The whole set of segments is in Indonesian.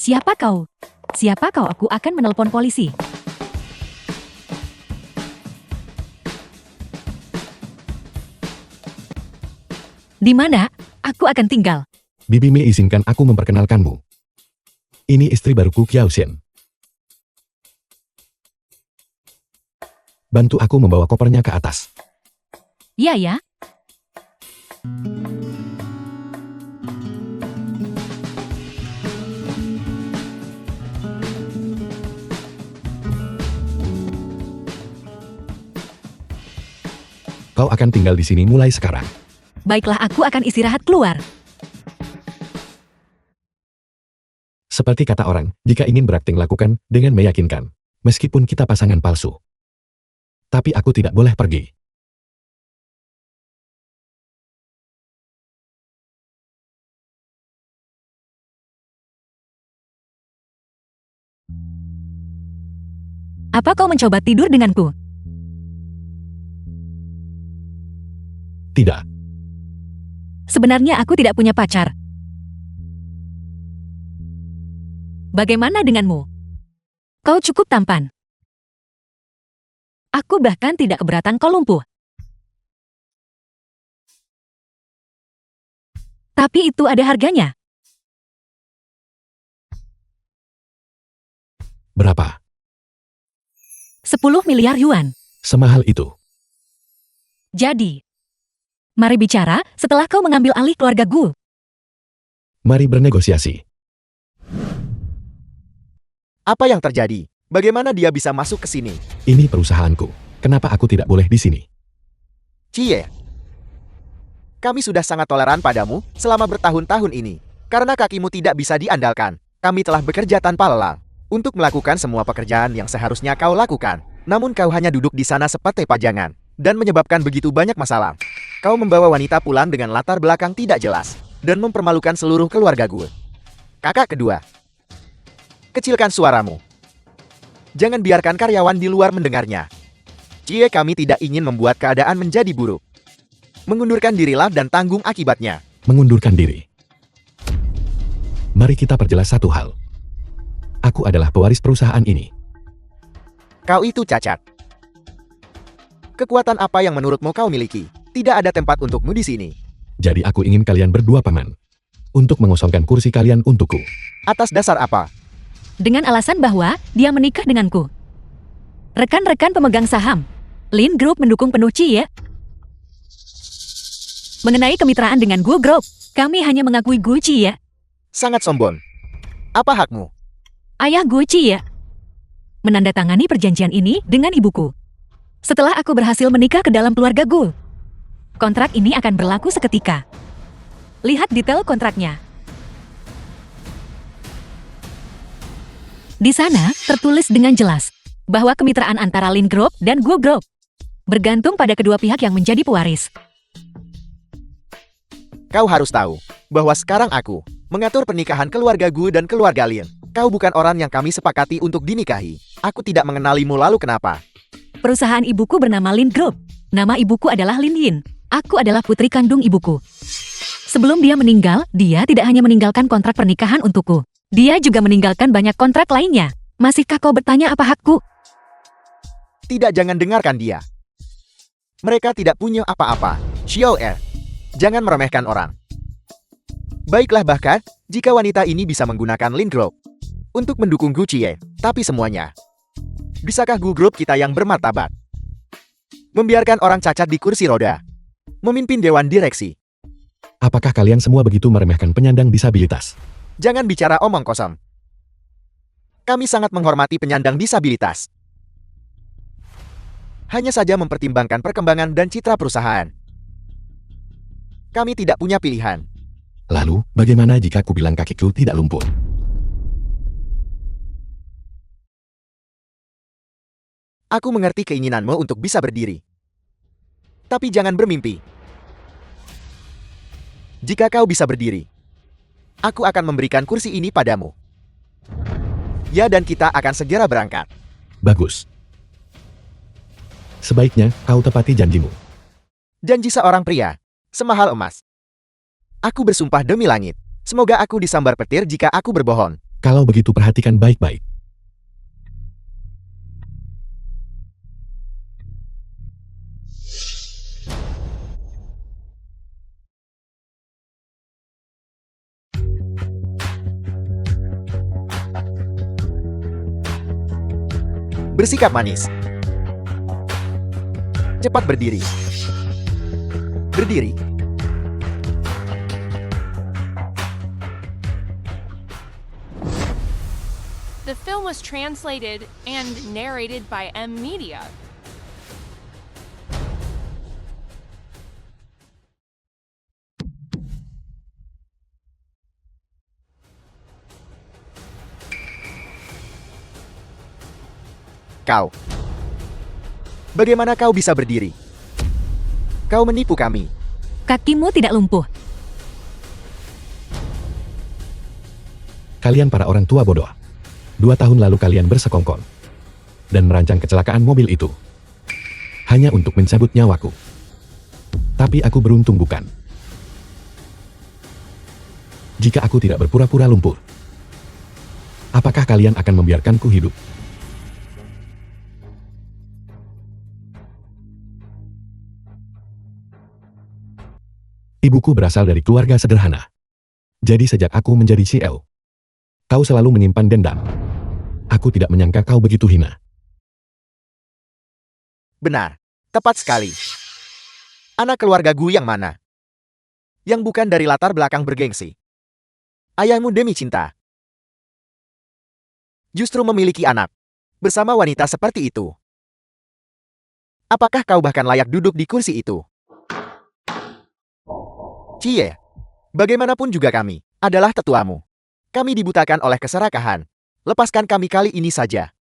Siapa kau? Siapa kau? Aku akan menelpon polisi. Di mana? Aku akan tinggal. Bibi Me, izinkan aku memperkenalkanmu. Ini istri baruku, Kiao Shen. Bantu aku membawa kopernya ke atas. Iya ya. Kau akan tinggal di sini mulai sekarang. Baiklah, aku akan istirahat keluar. Seperti kata orang, jika ingin berakting lakukan dengan meyakinkan. Meskipun kita pasangan palsu. Tapi aku tidak boleh pergi. Apa kau mencoba tidur denganku? Tidak. Sebenarnya aku tidak punya pacar. Bagaimana denganmu? Kau cukup tampan. Aku bahkan tidak keberatan kau lumpuh. Tapi itu ada harganya. Berapa? 10 miliar yuan. Semahal itu. Jadi, mari bicara setelah kau mengambil alih keluarga Gu. Mari bernegosiasi. Apa yang terjadi? Bagaimana dia bisa masuk ke sini? Ini perusahaanku. Kenapa aku tidak boleh di sini? Cie, kami sudah sangat toleran padamu selama bertahun-tahun ini. Karena kakimu tidak bisa diandalkan, kami telah bekerja tanpa lelah untuk melakukan semua pekerjaan yang seharusnya kau lakukan. Namun kau hanya duduk di sana seperti pajangan dan menyebabkan begitu banyak masalah. Kau membawa wanita pulang dengan latar belakang tidak jelas dan mempermalukan seluruh keluarga gue. Kakak kedua, kecilkan suaramu. Jangan biarkan karyawan di luar mendengarnya. Cie, kami tidak ingin membuat keadaan menjadi buruk. Mengundurkan dirilah dan tanggung akibatnya. Mengundurkan diri. Mari kita perjelas satu hal. Aku adalah pewaris perusahaan ini. Kau itu cacat. Kekuatan apa yang menurutmu kau miliki? Tidak ada tempat untukmu di sini. Jadi aku ingin kalian berdua paman. Untuk mengosongkan kursi kalian untukku. Atas dasar apa? Dengan alasan bahwa dia menikah denganku. Rekan-rekan pemegang saham, Lin Group mendukung penuh Cie. Mengenai kemitraan dengan Gu Group, kami hanya mengakui Gu Cie. Sangat sombong. Apa hakmu? Ayah Gu Cie menandatangani perjanjian ini dengan ibuku. Setelah aku berhasil menikah ke dalam keluarga Gu, kontrak ini akan berlaku seketika. Lihat detail kontraknya. Di sana tertulis dengan jelas bahwa kemitraan antara Lin Group dan Gu Group bergantung pada kedua pihak yang menjadi pewaris. Kau harus tahu bahwa sekarang aku mengatur pernikahan keluarga Gu dan keluarga Lin. Kau bukan orang yang kami sepakati untuk dinikahi. Aku tidak mengenalimu, lalu kenapa? Perusahaan ibuku bernama Lin Group. Nama ibuku adalah Lin Yin. Aku adalah putri kandung ibuku. Sebelum dia meninggal, dia tidak hanya meninggalkan kontrak pernikahan untukku. Dia juga meninggalkan banyak kontrak lainnya. Masihkah kau bertanya apa hakku? Tidak, jangan dengarkan dia. Mereka tidak punya apa-apa. Xiao Er, jangan meremehkan orang. Baiklah, bahkan jika wanita ini bisa menggunakan Lin Group untuk mendukung Gu Cie, tapi semuanya. Bisakah Gu Group kita yang bermartabat membiarkan orang cacat di kursi roda memimpin dewan direksi? Apakah kalian semua begitu meremehkan penyandang disabilitas? Jangan bicara omong kosong. Kami sangat menghormati penyandang disabilitas. Hanya saja mempertimbangkan perkembangan dan citra perusahaan. Kami tidak punya pilihan. Lalu, bagaimana jika aku bilang kakiku tidak lumpuh? Aku mengerti keinginanmu untuk bisa berdiri. Tapi jangan bermimpi. Jika kau bisa berdiri, aku akan memberikan kursi ini padamu. Ya, dan kita akan segera berangkat. Bagus. Sebaiknya kau tepati janjimu. Janji seorang pria, semahal emas. Aku bersumpah demi langit. Semoga aku disambar petir jika aku berbohong. Kalau begitu perhatikan baik-baik. Bersikap manis. Cepat berdiri. Berdiri. The film was translated and narrated by M Media. Kau. Bagaimana kau bisa berdiri? Kau menipu kami. Kakimu tidak lumpuh. Kalian para orang tua bodoh. 2 tahun lalu kalian bersekongkol dan merancang kecelakaan mobil itu hanya untuk mencabut nyawaku. Tapi aku beruntung bukan. Jika aku tidak berpura-pura lumpuh, apakah kalian akan membiarkanku hidup? Ibuku berasal dari keluarga sederhana. Jadi sejak aku menjadi CL, kau selalu menyimpan dendam. Aku tidak menyangka kau begitu hina. Benar. Tepat sekali. Anak keluarga Gu yang mana? Yang bukan dari latar belakang bergengsi. Ayahmu demi cinta justru memiliki anak bersama wanita seperti itu. Apakah kau bahkan layak duduk di kursi itu? Cie, bagaimanapun juga kami adalah tetuamu. Kami dibutakan oleh keserakahan. Lepaskan kami kali ini saja.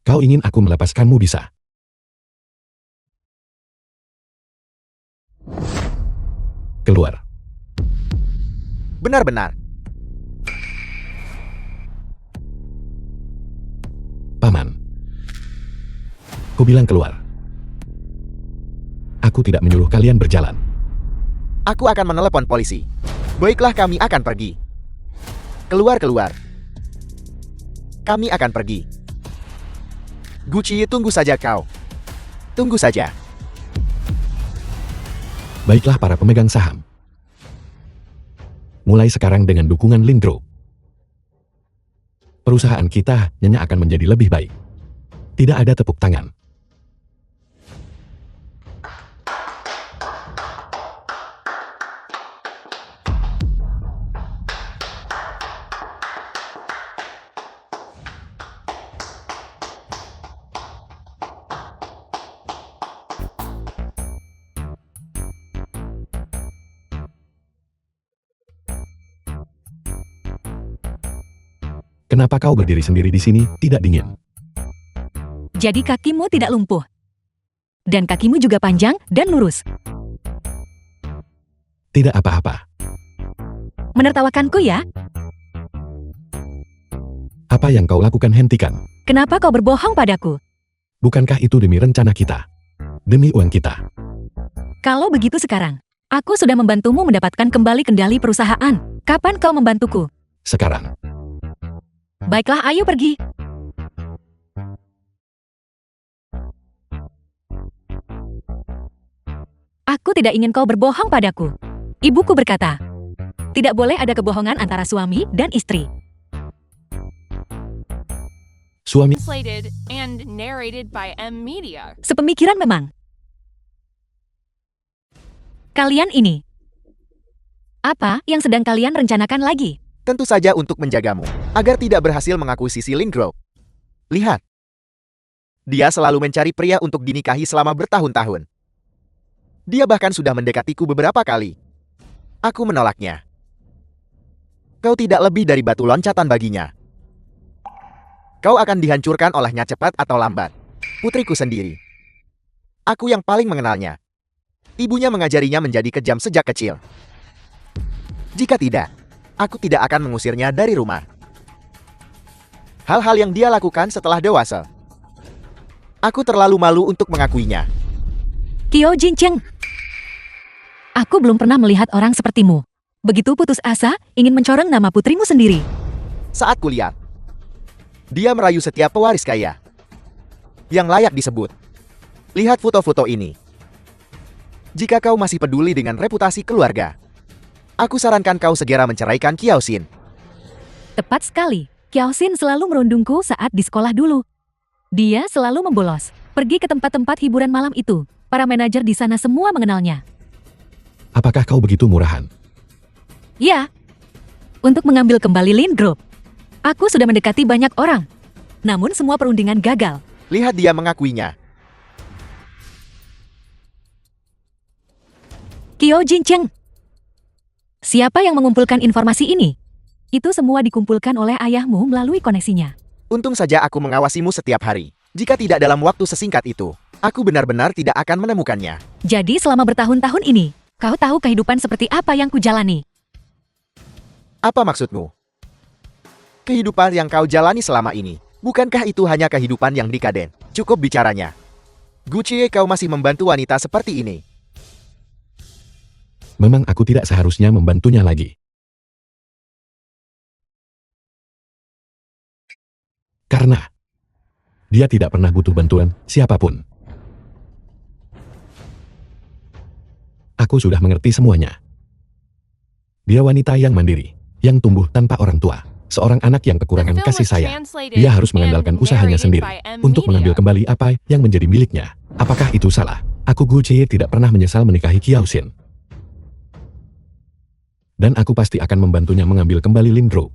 Kau ingin aku melepaskanmu bisa? Keluar. Benar-benar. Paman. Ku bilang keluar. Aku tidak menyuruh kalian berjalan. Aku akan menelepon polisi. Baiklah, kami akan pergi. Keluar. Kami akan pergi. Gucci, tunggu saja kau. Tunggu saja. Baiklah para pemegang saham. Mulai sekarang dengan dukungan Lin Group, perusahaan kita nyenyak akan menjadi lebih baik. Tidak ada tepuk tangan. Kenapa kau berdiri sendiri di sini, tidak dingin? Jadi kakimu tidak lumpuh. Dan kakimu juga panjang dan lurus. Tidak apa-apa. Menertawakanku ya? Apa yang kau lakukan hentikan? Kenapa kau berbohong padaku? Bukankah itu demi rencana kita? Demi uang kita? Kalau begitu sekarang, aku sudah membantumu mendapatkan kembali kendali perusahaan. Kapan kau membantuku? Sekarang. Baiklah, ayo pergi. Aku tidak ingin kau berbohong padaku. Ibuku berkata, tidak boleh ada kebohongan antara suami dan istri. Suami, Translated and narrated by M Media. Sepemikiran memang. Kalian ini. Apa yang sedang kalian rencanakan lagi? Tentu saja untuk menjagamu, agar tidak berhasil mengakuisisi Lin Group. Lihat. Dia selalu mencari pria untuk dinikahi selama bertahun-tahun. Dia bahkan sudah mendekatiku beberapa kali. Aku menolaknya. Kau tidak lebih dari batu loncatan baginya. Kau akan dihancurkan olehnya cepat atau lambat. Putriku sendiri. Aku yang paling mengenalnya. Ibunya mengajarinya menjadi kejam sejak kecil. Jika tidak, aku tidak akan mengusirnya dari rumah. Hal-hal yang dia lakukan setelah dewasa, aku terlalu malu untuk mengakuinya. Kyo Jincheng. Aku belum pernah melihat orang sepertimu. Begitu putus asa, ingin mencoreng nama putrimu sendiri. saat kuliah. Dia merayu setiap pewaris kaya yang layak disebut. Lihat foto-foto ini. Jika kau masih peduli dengan reputasi keluarga, aku sarankan kau segera menceraikan Kiao Shin. Tepat sekali. Kiao Shin selalu merundungku saat di sekolah dulu. Dia selalu membolos, pergi ke tempat-tempat hiburan malam itu. Para manajer di sana semua mengenalnya. Apakah kau begitu murahan? Ya, untuk mengambil kembali Lin Group. Aku sudah mendekati banyak orang. Namun semua perundingan gagal. Lihat dia mengakuinya. Kyo Jincheng. Siapa yang mengumpulkan informasi ini? Itu semua dikumpulkan oleh ayahmu melalui koneksinya. Untung saja aku mengawasimu setiap hari. Jika tidak dalam waktu sesingkat itu, aku benar-benar tidak akan menemukannya. Jadi selama bertahun-tahun ini, kau tahu kehidupan seperti apa yang kujalani. Apa maksudmu? Kehidupan yang kau jalani selama ini, bukankah itu hanya kehidupan yang dekaden? Cukup bicaranya. Gucci, kau masih membantu wanita seperti ini. Memang aku tidak seharusnya membantunya lagi. Karena dia tidak pernah butuh bantuan siapapun. Aku sudah mengerti semuanya. Dia wanita yang mandiri, yang tumbuh tanpa orang tua. Seorang anak yang kekurangan kasih sayang. Dia harus mengandalkan usahanya sendiri untuk mengambil kembali apa yang menjadi miliknya. Apakah itu salah? Aku Gu Chie tidak pernah menyesal menikahi Kiao Shin. Dan aku pasti akan membantunya mengambil kembali Lin Group.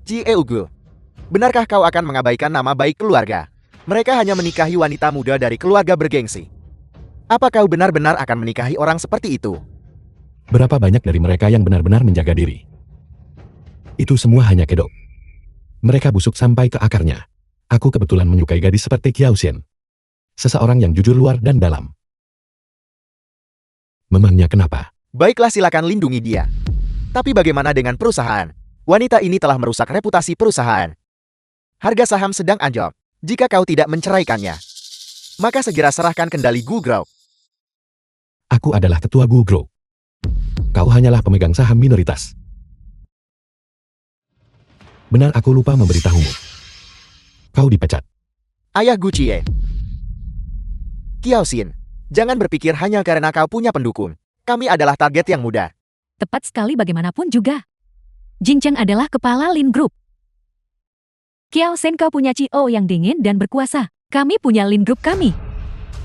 Chie Ugu, benarkah kau akan mengabaikan nama baik keluarga? Mereka hanya menikahi wanita muda dari keluarga bergengsi. Apa kau benar-benar akan menikahi orang seperti itu? Berapa banyak dari mereka yang benar-benar menjaga diri? Itu semua hanya kedok. Mereka busuk sampai ke akarnya. Aku kebetulan menyukai gadis seperti Kiao Shin. Seseorang yang jujur luar dan dalam. Memangnya kenapa? Baiklah, silakan lindungi dia. Tapi bagaimana dengan perusahaan? Wanita ini telah merusak reputasi perusahaan. Harga saham sedang anjlok. Jika kau tidak menceraikannya, maka segera serahkan kendali Gu Group. Aku adalah ketua Gu Group. Kau hanyalah pemegang saham minoritas. Benar, aku lupa memberitahumu. Kau dipecat. Ayah Gu Chie. Kiao Shin, jangan berpikir hanya karena kau punya pendukung. Kami adalah target yang mudah. Tepat sekali bagaimanapun juga. Jincheng adalah kepala Lin Group. Kiao Shin, kau punya CEO yang dingin dan berkuasa. Kami punya Lin Group kami.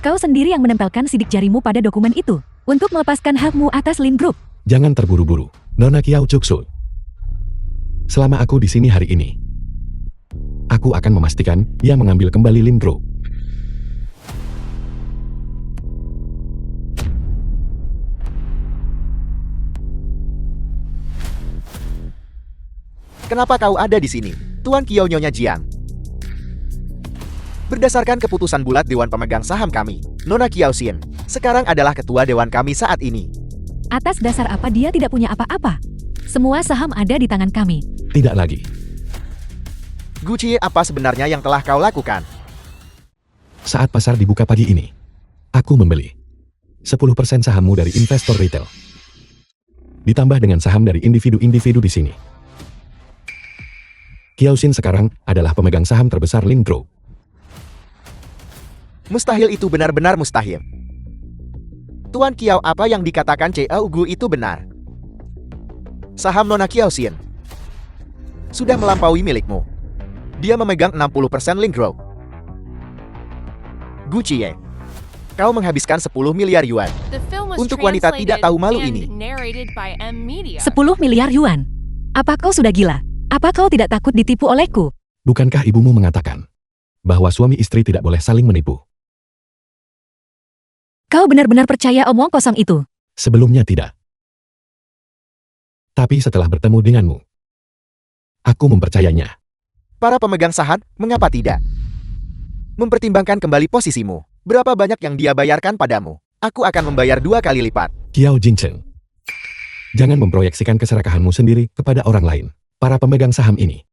Kau sendiri yang menempelkan sidik jarimu pada dokumen itu untuk melepaskan hakmu atas Lin Group. Jangan terburu-buru, Nona Kiao Chuksu. Selama aku di sini hari ini, aku akan memastikan dia mengambil kembali Lin Group. Kenapa kau ada di sini, Tuan Kiao Nyonya Jiang? Berdasarkan keputusan bulat Dewan Pemegang Saham kami, Nona Kiao Shin sekarang adalah ketua dewan kami saat ini. Atas dasar apa dia tidak punya apa-apa? Semua saham ada di tangan kami. Tidak lagi. Gu Chie, apa sebenarnya yang telah kau lakukan? Saat pasar dibuka pagi ini, aku membeli 10% sahammu dari investor retail. Ditambah dengan saham dari individu-individu di sini. Kiao Shin sekarang adalah pemegang saham terbesar Lin Group. Mustahil, itu benar-benar mustahil. Tuan Kiao, apa yang dikatakan Chie Ugu itu benar. Saham Nona Kiao Shin sudah melampaui milikmu. Dia memegang 60% Lin Group. Gu Chie, kau menghabiskan 10 miliar yuan. Untuk wanita tidak tahu malu ini. 10 miliar yuan. Apa kau sudah gila? Apa kau tidak takut ditipu olehku? Bukankah ibumu mengatakan bahwa suami istri tidak boleh saling menipu? Kau benar-benar percaya omong kosong itu? Sebelumnya tidak. Tapi setelah bertemu denganmu, aku mempercayainya. Para pemegang saham, mengapa tidak? Mempertimbangkan kembali posisimu. Berapa banyak yang dia bayarkan padamu? Aku akan membayar 2 kali lipat. Kiao Jincheng, jangan memproyeksikan keserakahanmu sendiri kepada orang lain. Para pemegang saham ini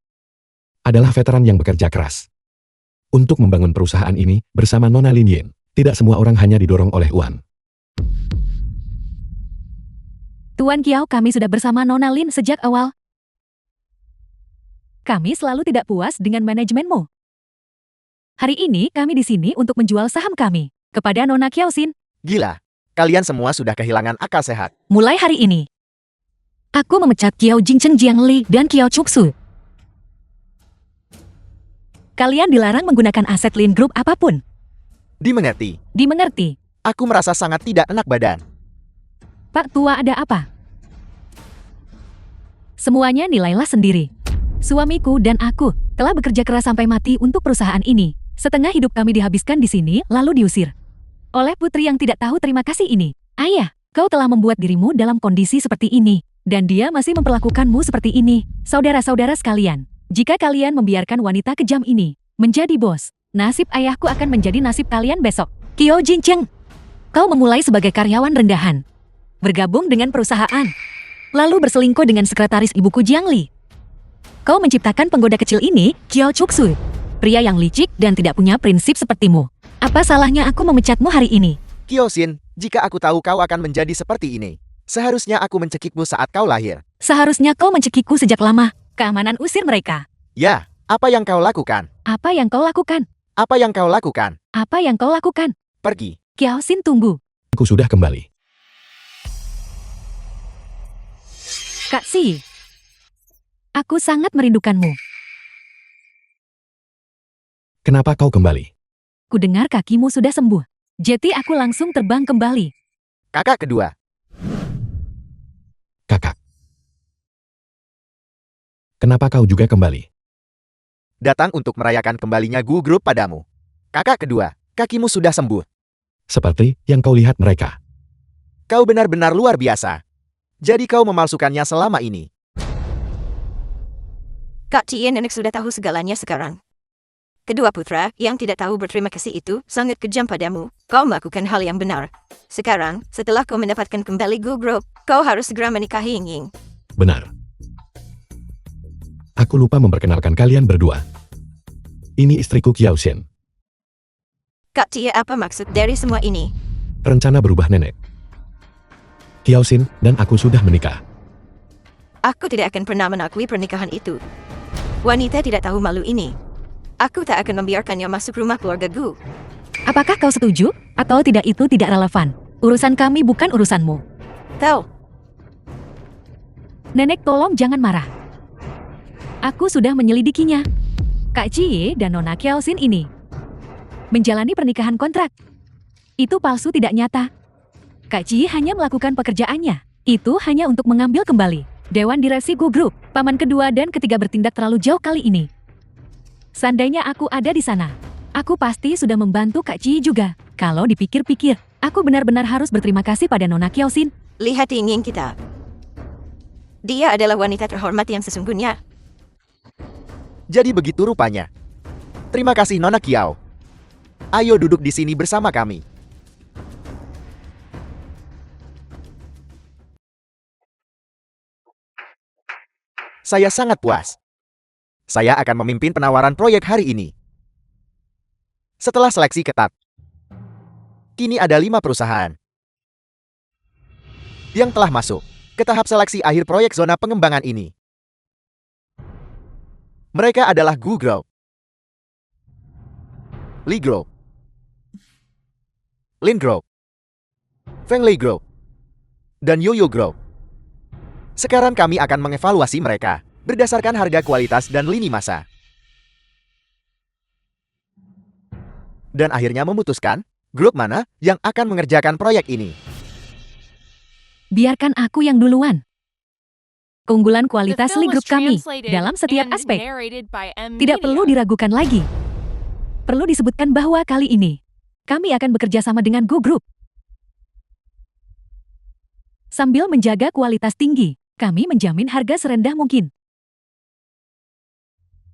adalah veteran yang bekerja keras untuk membangun perusahaan ini bersama Nona Lin Yin. Tidak semua orang hanya didorong oleh uang. Tuan Kiao, kami sudah bersama Nona Lin sejak awal. Kami selalu tidak puas dengan manajemenmu. Hari ini kami di sini untuk menjual saham kami kepada Nona Kiao Xin. Gila, kalian semua sudah kehilangan akal sehat. Mulai hari ini, aku memecat Kiao Jingchen Jiang Li dan Kiao Chuksu. Kalian dilarang menggunakan aset Lin Group apapun. Dimengerti. Dimengerti? Aku merasa sangat tidak enak badan. Pak Tua, ada apa? Semuanya nilailah sendiri. Suamiku dan aku telah bekerja keras sampai mati untuk perusahaan ini. Setengah hidup kami dihabiskan di sini, lalu diusir oleh putri yang tidak tahu terima kasih ini. Ayah, kau telah membuat dirimu dalam kondisi seperti ini, dan dia masih memperlakukanmu seperti ini. Saudara-saudara sekalian, jika kalian membiarkan wanita kejam ini menjadi bos, nasib ayahku akan menjadi nasib kalian besok. Kiao Jincheng, kau memulai sebagai karyawan rendahan, bergabung dengan perusahaan, lalu berselingkuh dengan sekretaris ibuku Jiang Li. Kau menciptakan penggoda kecil ini, Kiao Chuksu, pria yang licik dan tidak punya prinsip sepertimu. Apa salahnya aku memecatmu hari ini? Kiao Xin, jika aku tahu kau akan menjadi seperti ini, seharusnya aku mencekikmu saat kau lahir. Seharusnya kau mencekikku sejak lama. Keamanan usir mereka. Ya, apa yang kau lakukan? Apa yang kau lakukan? Apa yang kau lakukan? Apa yang kau lakukan? Pergi. Kiao Xin, tunggu. Aku sudah kembali. Kak Si, aku sangat merindukanmu. Kenapa kau kembali? Kudengar kakimu sudah sembuh. Jadi aku langsung terbang kembali. Kakak kedua. Kakak. Kenapa kau juga kembali? Datang untuk merayakan kembalinya Gu Group padamu. Kakak kedua, kakimu sudah sembuh. Seperti yang kau lihat mereka. Kau benar-benar luar biasa. Jadi kau memalsukannya selama ini. Kak Tien Nenek sudah tahu segalanya sekarang. Kedua putra yang tidak tahu berterima kasih itu sangat kejam padamu. Kau melakukan hal yang benar. Sekarang, setelah kau mendapatkan kembali Gu Group, kau harus segera menikahi Ying. Benar. Aku lupa memperkenalkan kalian berdua. Ini istriku Kiao Xin. Kak Tia, apa maksud dari semua ini? Rencana berubah nenek. Kiao Xin dan aku sudah menikah. Aku tidak akan pernah mengakui pernikahan itu. Wanita tidak tahu malu ini. Aku tak akan membiarkannya masuk rumah keluarga Gu. Apakah kau setuju? Atau tidak, itu tidak relevan. Urusan kami bukan urusanmu. Tahu. Nenek, tolong jangan marah. Aku sudah menyelidikinya. Kak Cie dan Nona Kiao Xin ini menjalani pernikahan kontrak. Itu palsu, tidak nyata. Kak Cie hanya melakukan pekerjaannya. Itu hanya untuk mengambil kembali Dewan Direksi Gu Group. Paman kedua dan ketiga bertindak terlalu jauh kali ini. Seandainya aku ada di sana, aku pasti sudah membantu Kak Cie juga. Kalau dipikir-pikir, aku benar-benar harus berterima kasih pada Nona Kiao Xin. Lihat Ying kita. Dia adalah wanita terhormat yang sesungguhnya. Jadi begitu rupanya. Terima kasih Nona Kiao. Ayo duduk di sini bersama kami. Saya sangat puas. Saya akan memimpin penawaran proyek hari ini. Setelah seleksi ketat, kini ada 5 perusahaan yang telah masuk ke tahap seleksi akhir proyek zona pengembangan ini. Mereka adalah Gu Group, Li Group, Lin Group, Feng Lei Group, dan Yoyo Group. Sekarang kami akan mengevaluasi mereka berdasarkan harga, kualitas, dan lini masa. Dan akhirnya memutuskan grup mana yang akan mengerjakan proyek ini. Biarkan aku yang duluan. Keunggulan The kualitas film Li was Group kami translated dalam setiap and aspek narrated by M. tidak perlu Media. diragukan lagi. Perlu disebutkan bahwa kali ini kami akan bekerja sama dengan Gu Group. Sambil menjaga kualitas tinggi, kami menjamin harga serendah mungkin.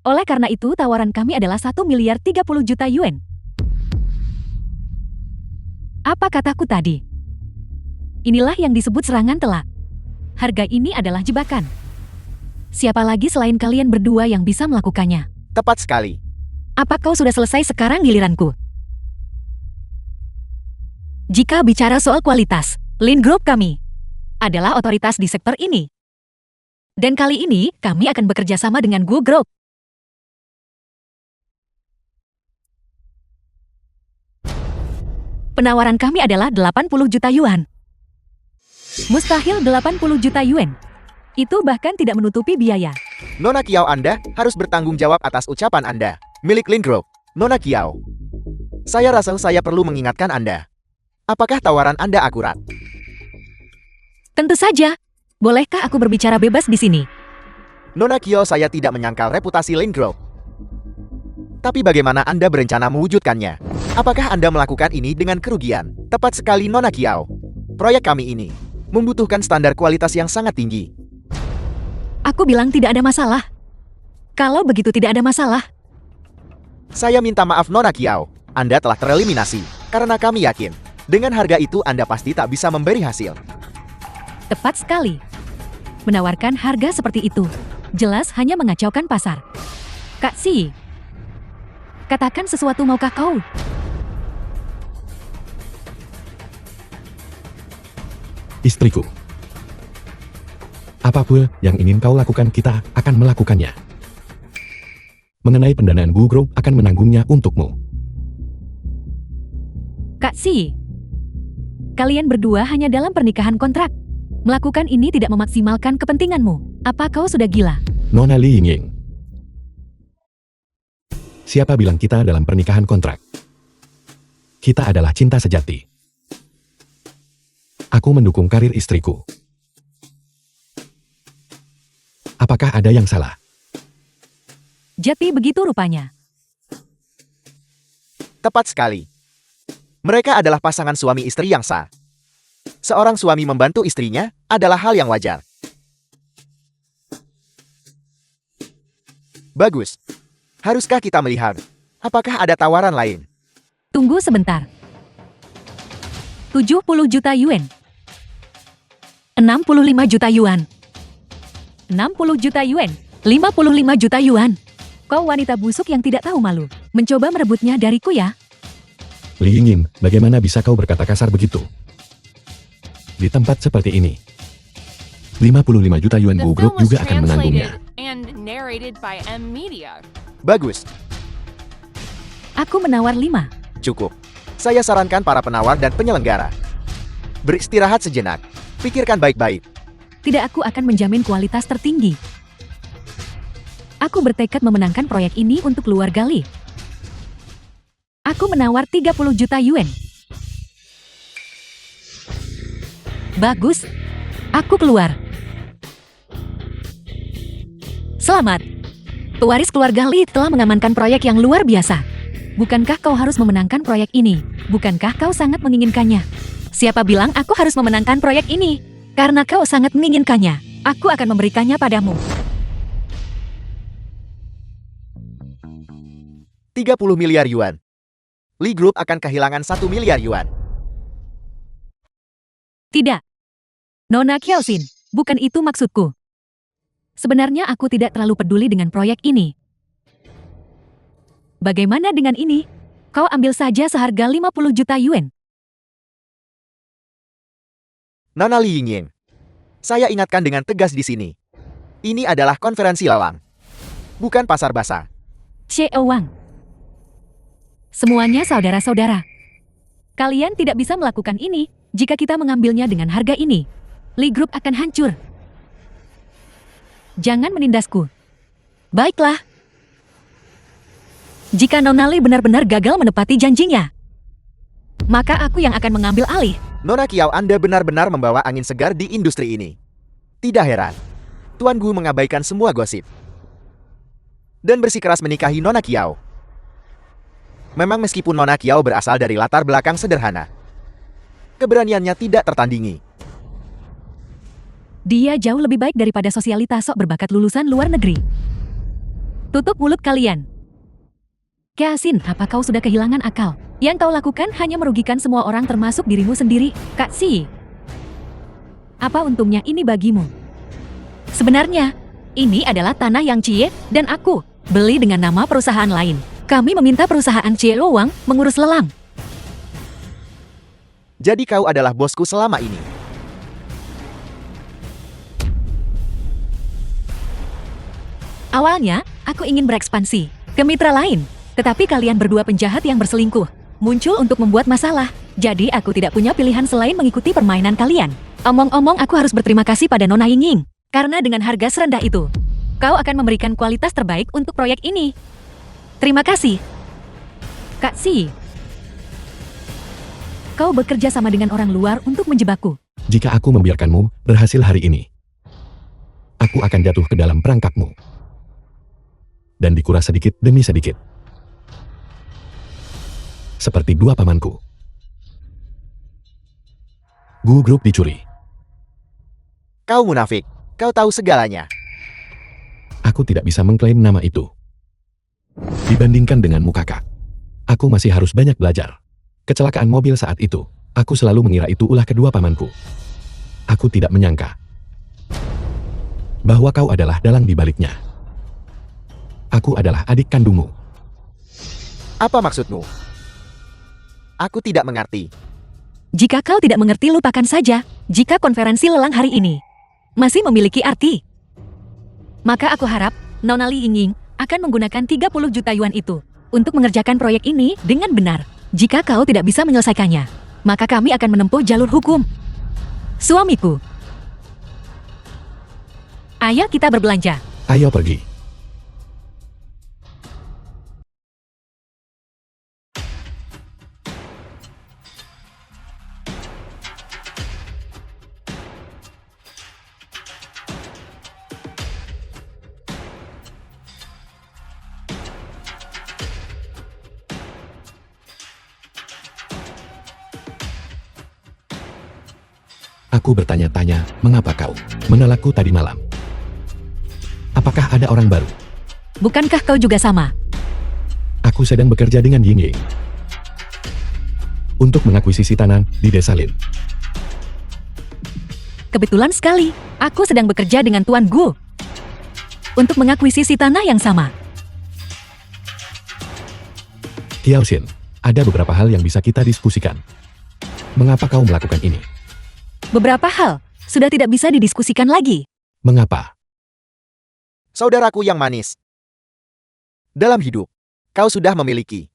Oleh karena itu, tawaran kami adalah 1 miliar 30 juta yuan. Apa kataku tadi? Inilah yang disebut serangan telak. Harga ini adalah jebakan. Siapa lagi selain kalian berdua yang bisa melakukannya? Tepat sekali. Apa kau sudah selesai? Sekarang giliranku. Jika bicara soal kualitas, Lin Group kami adalah otoritas di sektor ini. Dan kali ini, kami akan bekerja sama dengan Gu Group. Penawaran kami adalah 80 juta yuan. Mustahil 80 juta yuan. Itu bahkan tidak menutupi biaya. Nona Kiao, Anda harus bertanggung jawab atas ucapan Anda. Milik Lin Group, Nona Kiao. Saya rasa saya perlu mengingatkan Anda. Apakah tawaran Anda akurat? Tentu saja. Bolehkah aku berbicara bebas di sini? Nona Kiao, saya tidak menyangkal reputasi Lin Group. Tapi bagaimana Anda berencana mewujudkannya? Apakah Anda melakukan ini dengan kerugian? Tepat sekali, Nona Kiao. Proyek kami ini membutuhkan standar kualitas yang sangat tinggi. Aku bilang tidak ada masalah. Kalau begitu tidak ada masalah. Saya minta maaf, Nona Kiao. Anda telah tereliminasi. Karena kami yakin, dengan harga itu Anda pasti tak bisa memberi hasil. Tepat sekali. Menawarkan harga seperti itu, jelas hanya mengacaukan pasar. Kak Si, katakan sesuatu, maukah kau? Istriku. Apapun yang ingin kau lakukan, kita akan melakukannya. Mengenai pendanaan Gu Group akan menanggungnya untukmu. Kak Si, kalian berdua hanya dalam pernikahan kontrak. Melakukan ini tidak memaksimalkan kepentinganmu. Apa kau sudah gila? Nona Li Yingying. Siapa bilang kita dalam pernikahan kontrak? Kita adalah cinta sejati. Aku mendukung karir istriku. Apakah ada yang salah? Jati begitu rupanya. Tepat sekali. Mereka adalah pasangan suami istri yang sah. Seorang suami membantu istrinya adalah hal yang wajar. Bagus. Haruskah kita melihat? Apakah ada tawaran lain? Tunggu sebentar. 70 juta yuan. 65 juta yuan. 60 juta yuan. 55 juta yuan. Kau wanita busuk yang tidak tahu malu. Mencoba merebutnya dariku ya? Li Yingying, bagaimana bisa kau berkata kasar begitu? Di tempat seperti ini, 55 juta yuan The Gu film Group was juga akan menanggungnya. translated and narrated by M Media. Bagus. Aku menawar 5. Cukup. Saya sarankan para penawar dan penyelenggara beristirahat sejenak. Pikirkan baik-baik. Tidak, aku akan menjamin kualitas tertinggi. Aku bertekad memenangkan proyek ini untuk keluarga Li. Aku menawar 30 juta yuan. Bagus. Aku keluar. Selamat. Pewaris keluarga Li telah mengamankan proyek yang luar biasa. Bukankah kau harus memenangkan proyek ini? Bukankah kau sangat menginginkannya? Siapa bilang aku harus memenangkan proyek ini? Karena kau sangat menginginkannya, aku akan memberikannya padamu. 30 miliar yuan. Li Group akan kehilangan 1 miliar yuan. Tidak. Nona Qiaoxin, bukan itu maksudku. Sebenarnya aku tidak terlalu peduli dengan proyek ini. Bagaimana dengan ini? Kau ambil saja seharga 50 juta yuan. Nona Li Yingying. Saya ingatkan dengan tegas di sini. Ini adalah konferensi lawang, bukan pasar basah. Xiao Wang. Semuanya saudara-saudara. Kalian tidak bisa melakukan ini jika kita mengambilnya dengan harga ini. Li Group akan hancur. Jangan menindasku. Baiklah. Jika Nona Li benar-benar gagal menepati janjinya, maka aku yang akan mengambil alih. Nona Kiao, Anda benar-benar membawa angin segar di industri ini. Tidak heran, Tuan Gu mengabaikan semua gosip dan bersikeras menikahi Nona Kiao. Memang meskipun Nona Kiao berasal dari latar belakang sederhana, keberaniannya tidak tertandingi. Dia jauh lebih baik daripada sosialita sok berbakat lulusan luar negeri. Tutup mulut kalian. Qiaoxin, apa kau sudah kehilangan akal? Yang kau lakukan hanya merugikan semua orang termasuk dirimu sendiri, Kak Si. Apa untungnya ini bagimu? Sebenarnya, ini adalah tanah yang Cie dan aku beli dengan nama perusahaan lain. Kami meminta perusahaan Cie Wang mengurus lelang. Jadi kau adalah bosku selama ini. Awalnya, aku ingin berekspansi ke mitra lain. Tetapi kalian berdua penjahat yang berselingkuh muncul untuk membuat masalah. Jadi aku tidak punya pilihan selain mengikuti permainan kalian. Omong-omong aku harus berterima kasih pada Nona Yingying. Karena dengan harga serendah itu, kau akan memberikan kualitas terbaik untuk proyek ini. Terima kasih. Kak Si. Kau bekerja sama dengan orang luar untuk menjebakku. Jika aku membiarkanmu berhasil hari ini, aku akan jatuh ke dalam perangkapmu. Dan dikuras sedikit demi sedikit. Seperti dua pamanku. Gu Group dicuri. Kau munafik. Kau tahu segalanya. Aku tidak bisa mengklaim nama itu. Dibandingkan denganmu kakak, aku masih harus banyak belajar. Kecelakaan mobil saat itu, aku selalu mengira itu ulah kedua pamanku. Aku tidak menyangka bahwa kau adalah dalang di baliknya. Aku adalah adik kandungmu. Apa maksudmu? Aku tidak mengerti. Jika kau tidak mengerti, lupakan saja. Jika konferensi lelang hari ini masih memiliki arti, maka aku harap Nona Li Yingying akan menggunakan 30 juta yuan itu untuk mengerjakan proyek ini dengan benar. Jika kau tidak bisa menyelesaikannya, maka kami akan menempuh jalur hukum. Suamiku. Ayo kita berbelanja. Ayo pergi. Aku bertanya-tanya, mengapa kau menolakku tadi malam? Apakah ada orang baru? Bukankah kau juga sama? Aku sedang bekerja dengan Yingying untuk mengakuisisi tanah di desa Lin. Kebetulan sekali, aku sedang bekerja dengan Tuan Gu untuk mengakuisisi tanah yang sama. Xiaoxin, ada beberapa hal yang bisa kita diskusikan. Mengapa kau melakukan ini? Beberapa hal sudah tidak bisa didiskusikan lagi. Mengapa? Saudaraku yang manis. Dalam hidup, kau sudah memiliki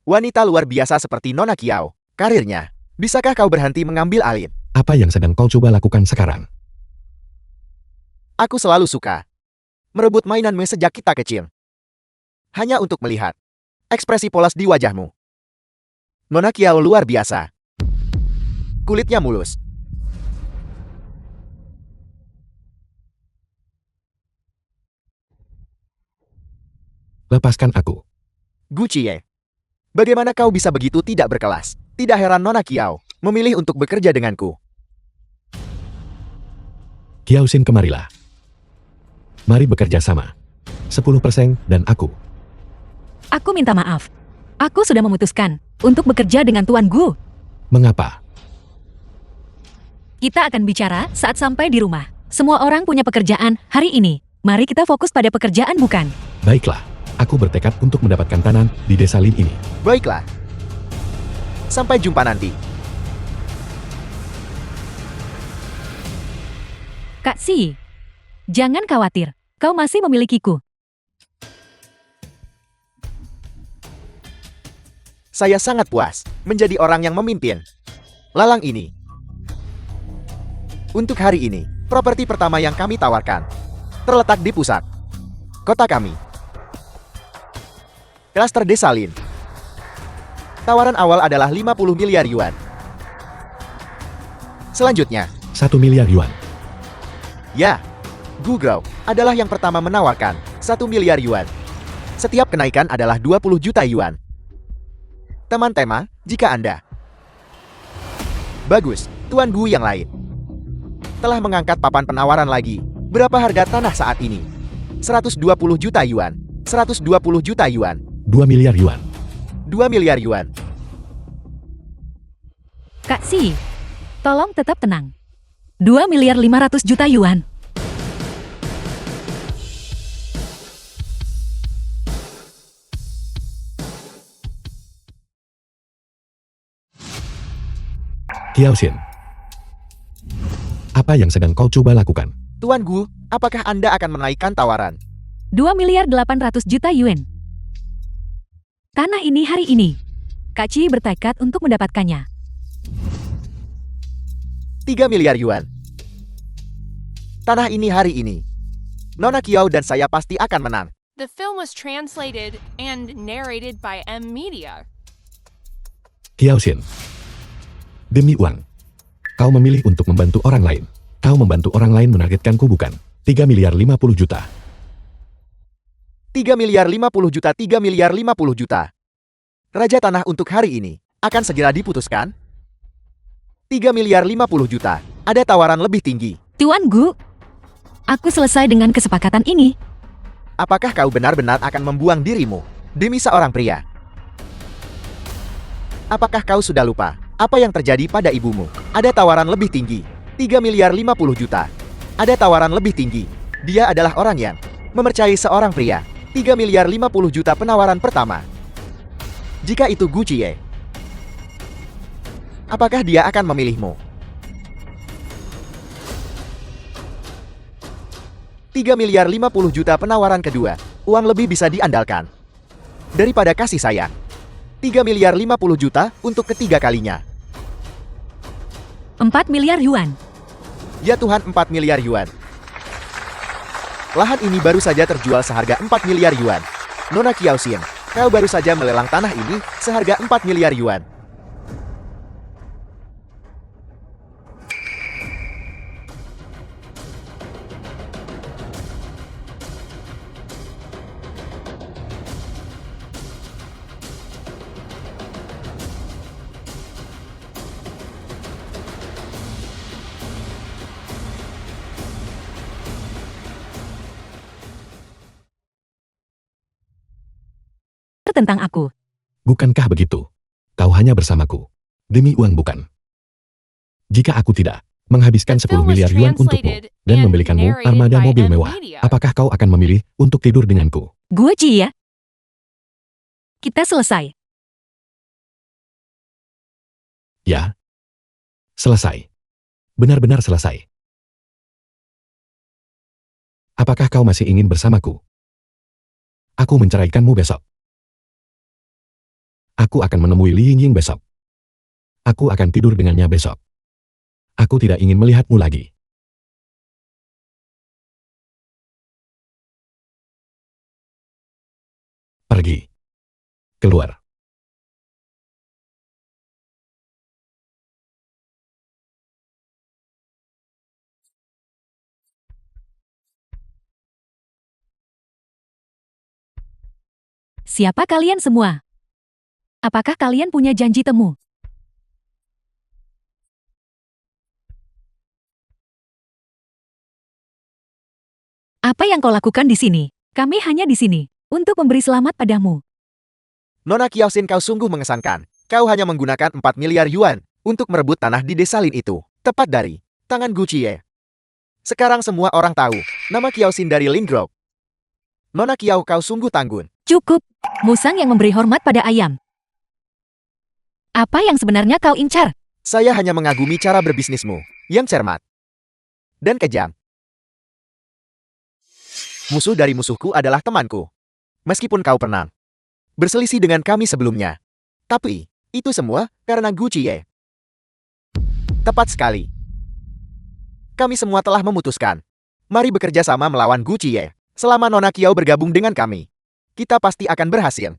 wanita luar biasa seperti Nona Kiao. Karirnya, bisakah kau berhenti mengambil alih? Apa yang sedang kau coba lakukan sekarang? Aku selalu suka merebut mainanmu sejak kita kecil. Hanya untuk melihat ekspresi polos di wajahmu. Nona Kiao luar biasa. Kulitnya mulus. Lepaskan aku. Gu Chie. Bagaimana kau bisa begitu tidak berkelas? Tidak heran Nona Kiao memilih untuk bekerja denganku. Xiaoxin, kemarilah. Mari bekerja sama. 10% dan aku. Aku minta maaf. Aku sudah memutuskan untuk bekerja dengan Tuan Gu. Mengapa? Kita akan bicara saat sampai di rumah. Semua orang punya pekerjaan hari ini. Mari kita fokus pada pekerjaan, bukan? Baiklah, aku bertekad untuk mendapatkan tanah di desa Lin ini. Baiklah. Sampai jumpa nanti. Kak Si, jangan khawatir. Kau masih memilikiku. Saya sangat puas menjadi orang yang memimpin lelang ini. Untuk hari ini, properti pertama yang kami tawarkan terletak di pusat kota kami. Klaster Desa Lin. Tawaran awal adalah 50 miliar yuan. Selanjutnya, 1 miliar yuan. ya, Google adalah yang pertama menawarkan 1 miliar yuan. Setiap kenaikan adalah 20 juta yuan. Teman-teman, jika Anda bagus, Tuan Gu yang lain telah mengangkat papan penawaran lagi. Berapa harga tanah saat ini? 120 juta yuan. 120 juta yuan. 2 miliar yuan. 2 miliar yuan. Kak Si, tolong tetap tenang. 2 miliar 500 juta yuan. Xiaoxin, apa yang sedang kau coba lakukan? Tuan Gu, apakah Anda akan menaikkan tawaran? 2.800.000.000 yuan. Tanah ini hari ini. Kak Ci bertekad untuk mendapatkannya. 3 miliar yuan. Tanah ini hari ini. Nona Kiao dan saya pasti akan menang. The film was translated and narrated by M Media. Kiaosin. Demi uang. Kau memilih untuk membantu orang lain. Kau membantu orang lain menargetkanku bukan? 3 miliar 50 juta. 3 miliar 50 juta, 3 miliar 50 juta. Raja tanah untuk hari ini akan segera diputuskan. 3 miliar 50 juta. Ada tawaran lebih tinggi. Tuan Gu, aku selesai dengan kesepakatan ini. Apakah kau benar-benar akan membuang dirimu demi seorang pria? Apakah kau sudah lupa apa yang terjadi pada ibumu? Ada tawaran lebih tinggi. 3 miliar 50 juta. Ada tawaran lebih tinggi. Dia adalah orang yang memercayai seorang pria. 3 miliar 50 juta penawaran pertama. Jika itu Gu Qiye, apakah dia akan memilihmu? 3 miliar 50 juta penawaran kedua. Uang lebih bisa diandalkan daripada kasih sayang. 3 miliar 50 juta untuk ketiga kalinya. 4 miliar yuan. Ya Tuhan, 4 miliar yuan. Lahan ini baru saja terjual seharga 4 miliar yuan. Nona Kiaosin, kau baru saja melelang tanah ini seharga 4 miliar yuan. Tentang aku. Bukankah begitu? Kau hanya bersamaku. Demi uang bukan? Jika aku tidak menghabiskan 10 miliar yuan untukmu dan membelikanmu armada mobil mewah, apakah kau akan memilih untuk tidur denganku? Gue Ci ya. Kita selesai. Ya. Selesai. Benar-benar selesai. Apakah kau masih ingin bersamaku? Aku menceraikanmu besok. Aku akan menemui Li Yingying besok. Aku akan tidur dengannya besok. Aku tidak ingin melihatmu lagi. Pergi. Keluar. Siapa kalian semua? Apakah kalian punya janji temu? Apa yang kau lakukan di sini? Kami hanya di sini untuk memberi selamat padamu. Nona Kiaosin, kau sungguh mengesankan. Kau hanya menggunakan 4 miliar yuan untuk merebut tanah di desa Lin itu. Tepat dari tangan Gu Qiye. Sekarang semua orang tahu nama Kiaosin dari Lin Group. Nona Kiao, kau sungguh tanggun. Cukup. Musang yang memberi hormat pada ayam. Apa yang sebenarnya kau incar? Saya hanya mengagumi cara berbisnismu yang cermat dan kejam. Musuh dari musuhku adalah temanku. Meskipun kau pernah berselisih dengan kami sebelumnya. Tapi, itu semua karena Gu Qiye. Tepat sekali. Kami semua telah memutuskan. Mari bekerja sama melawan Gu Qiye. Selama Nona Kiao bergabung dengan kami, kita pasti akan berhasil.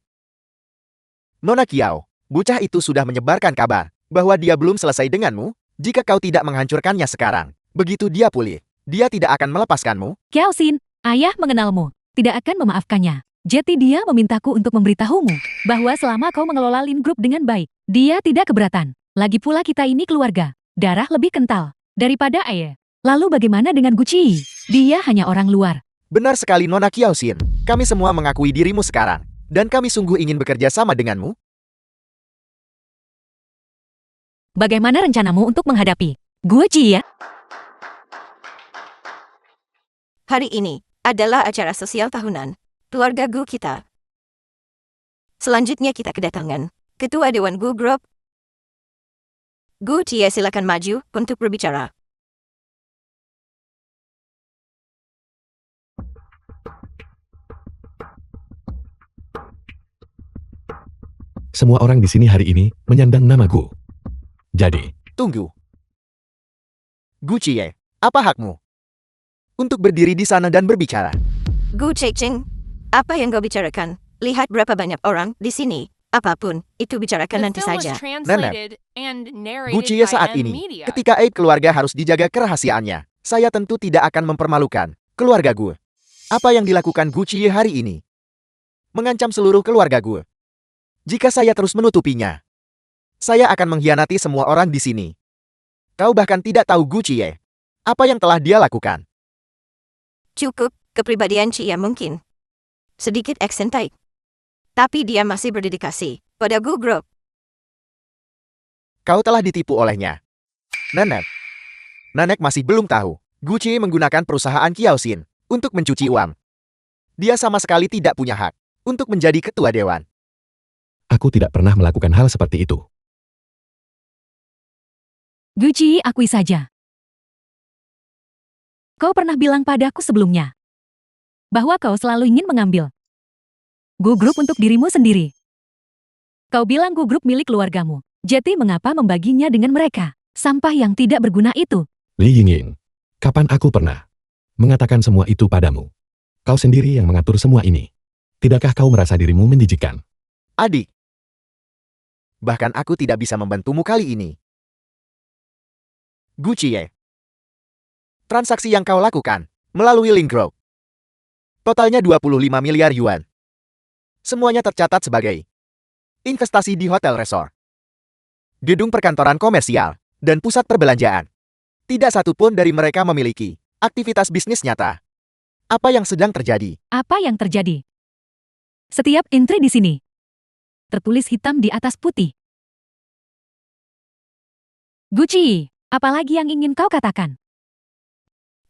Nona Kiao, bocah itu sudah menyebarkan kabar bahwa dia belum selesai denganmu. Jika kau tidak menghancurkannya sekarang, begitu dia pulih, dia tidak akan melepaskanmu. Kiaosin, ayah mengenalmu, tidak akan memaafkannya. Jadi dia memintaku untuk memberitahumu bahwa selama kau mengelola Lin Group dengan baik, dia tidak keberatan. Lagi pula kita ini keluarga, darah lebih kental daripada ayah. Lalu bagaimana dengan Gu Qiye? Dia hanya orang luar. Benar sekali Nona Kiaosin, kami semua mengakui dirimu sekarang, dan kami sungguh ingin bekerja sama denganmu. Bagaimana rencanamu untuk menghadapi Gu Qiye? Hari ini adalah acara sosial tahunan keluarga Gu kita. Selanjutnya kita kedatangan Ketua Dewan Gu Group. Gu Qiye, silakan maju untuk berbicara. Semua orang di sini hari ini menyandang nama Gu. Jadi, Tunggu. Gu Cie, apa hakmu untuk berdiri di sana dan berbicara? Gu Cheng, apa yang kau bicarakan? Lihat berapa banyak orang di sini. Apapun, itu bicarakan The nanti film was saja. translated and Gu narrated Cie by saat M ini, Media. ketika aib keluarga harus dijaga kerahasiaannya, saya tentu tidak akan mempermalukan keluarga Gu. Apa yang dilakukan Gu Cie hari ini? Mengancam seluruh keluarga Gu. Jika saya terus menutupinya, saya akan mengkhianati semua orang di sini. Kau bahkan tidak tahu Gu Cie. Apa yang telah dia lakukan? Cukup, kepribadian Cia mungkin sedikit eksentik. Tapi dia masih berdedikasi pada Gu Group. Kau telah ditipu olehnya. Nenek. Nenek masih belum tahu. Gu Cie menggunakan perusahaan Kiaosin untuk mencuci uang. Dia sama sekali tidak punya hak untuk menjadi ketua dewan. aku tidak pernah melakukan hal seperti itu. Guci, akui saja. Kau pernah bilang padaku sebelumnya bahwa kau selalu ingin mengambil Gu Group untuk dirimu sendiri. Kau bilang Gu Group milik keluargamu. Jadi mengapa membaginya dengan mereka? Sampah yang tidak berguna itu. Li Yingying, kapan aku pernah mengatakan semua itu padamu? Kau sendiri yang mengatur semua ini. Tidakkah kau merasa dirimu menjijikan? Adik. Bahkan aku tidak bisa membantumu kali ini. Gu Cie. Transaksi yang kau lakukan melalui Link Group. Totalnya 25 miliar yuan. Semuanya tercatat sebagai investasi di hotel resort, gedung perkantoran komersial, dan pusat perbelanjaan. Tidak satu pun dari mereka memiliki aktivitas bisnis nyata. Apa yang sedang terjadi? Apa yang terjadi? Setiap entry di sini tertulis hitam di atas putih. Guci, apalagi yang ingin kau katakan?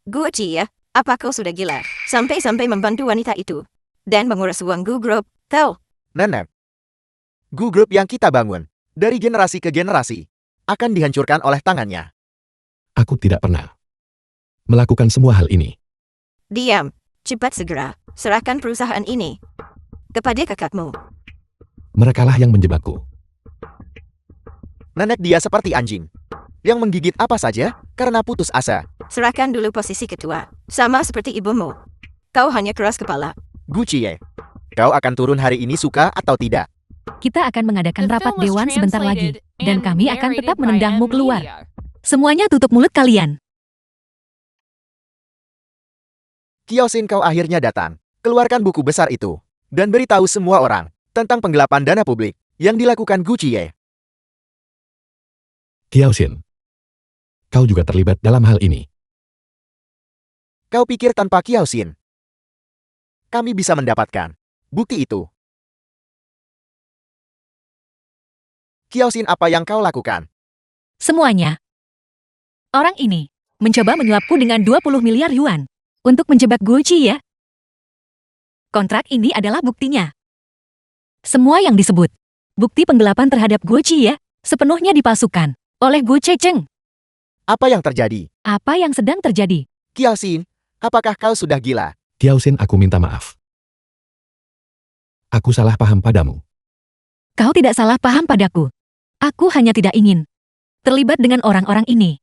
Gu Cie, apa kau sudah gila? Sampai-sampai membantu wanita itu. Dan menguras uang Gu Group, tahu? Nenek. Gu Group yang kita bangun, dari generasi ke generasi, akan dihancurkan oleh tangannya. Aku tidak pernah melakukan semua hal ini. Diam. Cepat segera. Serahkan perusahaan ini kepada kakakmu. Merekalah yang menjebakku. Nenek dia seperti anjing yang menggigit apa saja karena putus asa. Serahkan dulu posisi ketua. Sama seperti ibumu. Kau hanya keras kepala. Gu Cie, kau akan turun hari ini suka atau tidak? Kita akan mengadakan The rapat film was dewan sebentar lagi, translated dan and kami akan tetap narrated by menendangmu M keluar. Media. Semuanya tutup mulut kalian. Kiaosin, kau akhirnya datang. Keluarkan buku besar itu dan beritahu semua orang tentang penggelapan dana publik yang dilakukan Gu Cie. Kiaosin, kau juga terlibat dalam hal ini. Kau pikir tanpa Kiaosin kami bisa mendapatkan bukti itu? Kiaosin, apa yang kau lakukan? Semuanya. Orang ini mencoba menyuapku dengan 20 miliar yuan untuk menjebak Guci ya. Kontrak ini adalah buktinya. Semua yang disebut bukti penggelapan terhadap Guci ya sepenuhnya dipalsukan oleh Gu Cheng. Apa yang terjadi? Apa yang sedang terjadi? Kiaosin, apakah kau sudah gila? Kiaosin, aku minta maaf. Aku salah paham padamu. Kau tidak salah paham padaku. Aku hanya tidak ingin terlibat dengan orang-orang ini.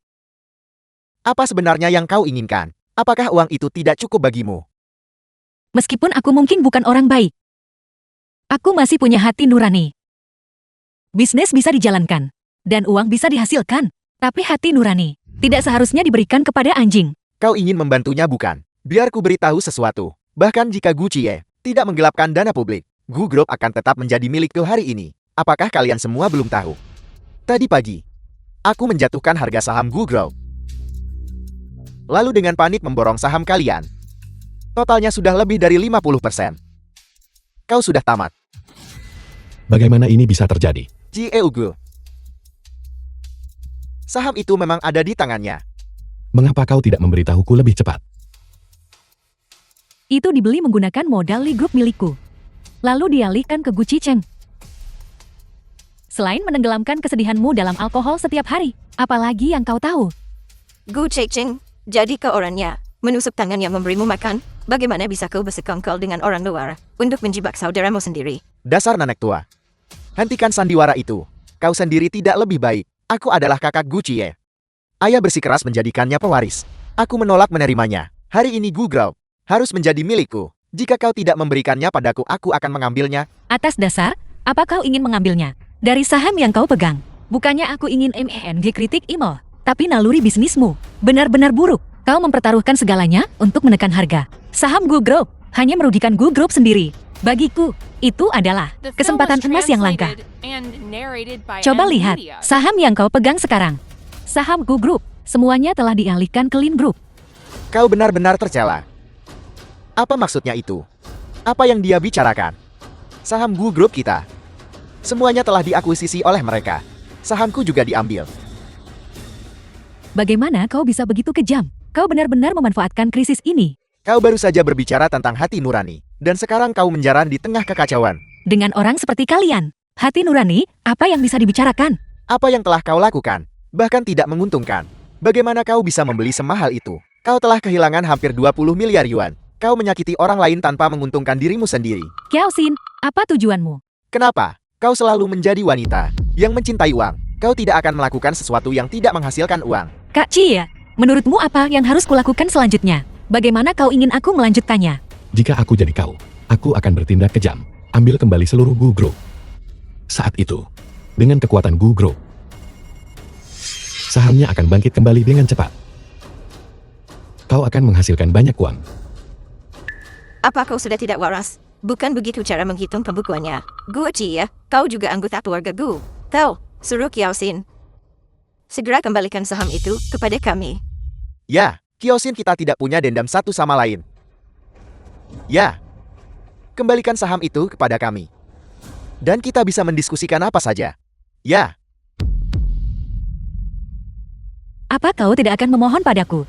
Apa sebenarnya yang kau inginkan? Apakah uang itu tidak cukup bagimu? Meskipun aku mungkin bukan orang baik, aku masih punya hati nurani. Bisnis bisa dijalankan, dan uang bisa dihasilkan. Tapi hati nurani tidak seharusnya diberikan kepada anjing. Kau ingin membantunya bukan? Biar ku beritahu sesuatu. Bahkan jika Gu Cie tidak menggelapkan dana publik, Gu Group akan tetap menjadi milikku hari ini. Apakah kalian semua belum tahu? Tadi pagi, aku menjatuhkan harga saham Gu Group. Lalu dengan panik memborong saham kalian. Totalnya sudah lebih dari 50%. Kau sudah tamat. Bagaimana ini bisa terjadi? Cie Ugu. Saham itu memang ada di tangannya. Mengapa kau tidak memberitahuku lebih cepat? Itu dibeli menggunakan modal Li Group milikku. Lalu dialihkan ke Gu Cheng. Selain menenggelamkan kesedihanmu dalam alkohol setiap hari, apalagi yang kau tahu? Gu Cheng, jadi kau orangnya menusuk tangan yang memberimu makan. Bagaimana bisa kau bersekongkol dengan orang luar untuk menjebak saudaramu sendiri? Dasar nenek tua. Hentikan sandiwara itu. Kau sendiri tidak lebih baik. Aku adalah kakak Gu Cie. Ayah bersikeras menjadikannya pewaris. Aku menolak menerimanya. Hari ini Gu Grove harus menjadi milikku. Jika kau tidak memberikannya padaku, aku akan mengambilnya. Atas dasar, apa kau ingin mengambilnya? Dari saham yang kau pegang. Bukannya aku ingin MENG kritik Imo, tapi naluri bisnismu benar-benar buruk. Kau mempertaruhkan segalanya untuk menekan harga. Saham Gu Grove hanya merugikan Gu Grove sendiri. Bagiku, itu adalah The film kesempatan was emas yang langka. translated and narrated by Coba M lihat Media. saham yang kau pegang sekarang. Saham Gu Group, semuanya telah dialihkan ke Lin Group. Kau benar-benar tercela. Apa maksudnya itu? Apa yang dia bicarakan? Saham Gu Group kita. Semuanya telah diakuisisi oleh mereka. Sahamku juga diambil. Bagaimana kau bisa begitu kejam? Kau benar-benar memanfaatkan krisis ini. Kau baru saja berbicara tentang hati nurani. Dan sekarang kau menjaran di tengah kekacauan. Dengan orang seperti kalian, hati nurani, apa yang bisa dibicarakan? Apa yang telah kau lakukan? Bahkan tidak menguntungkan. Bagaimana kau bisa membeli semahal itu? Kau telah kehilangan hampir 20 miliar yuan. Kau menyakiti orang lain tanpa menguntungkan dirimu sendiri. Kiao Xin, apa tujuanmu? Kenapa? Kau selalu menjadi wanita yang mencintai uang. Kau tidak akan melakukan sesuatu yang tidak menghasilkan uang. Kak Cia, menurutmu apa yang harus kulakukan selanjutnya? Bagaimana kau ingin aku melanjutkannya? Jika aku jadi kau, aku akan bertindak kejam. Ambil kembali seluruh Gu Grove. Saat itu, dengan kekuatan Gu Grove, sahamnya akan bangkit kembali dengan cepat. Kau akan menghasilkan banyak uang. Apa kau sudah tidak waras? Bukan begitu cara menghitung pembukuannya. Gu Cie, kau juga anggota keluarga Gu. Tahu, suruh Kiao Xin segera kembalikan saham itu kepada kami. Ya, Kiosin, kita tidak punya dendam satu sama lain. Ya, kembalikan saham itu kepada kami. Dan kita bisa mendiskusikan apa saja. Ya, Apa kau tidak akan memohon padaku?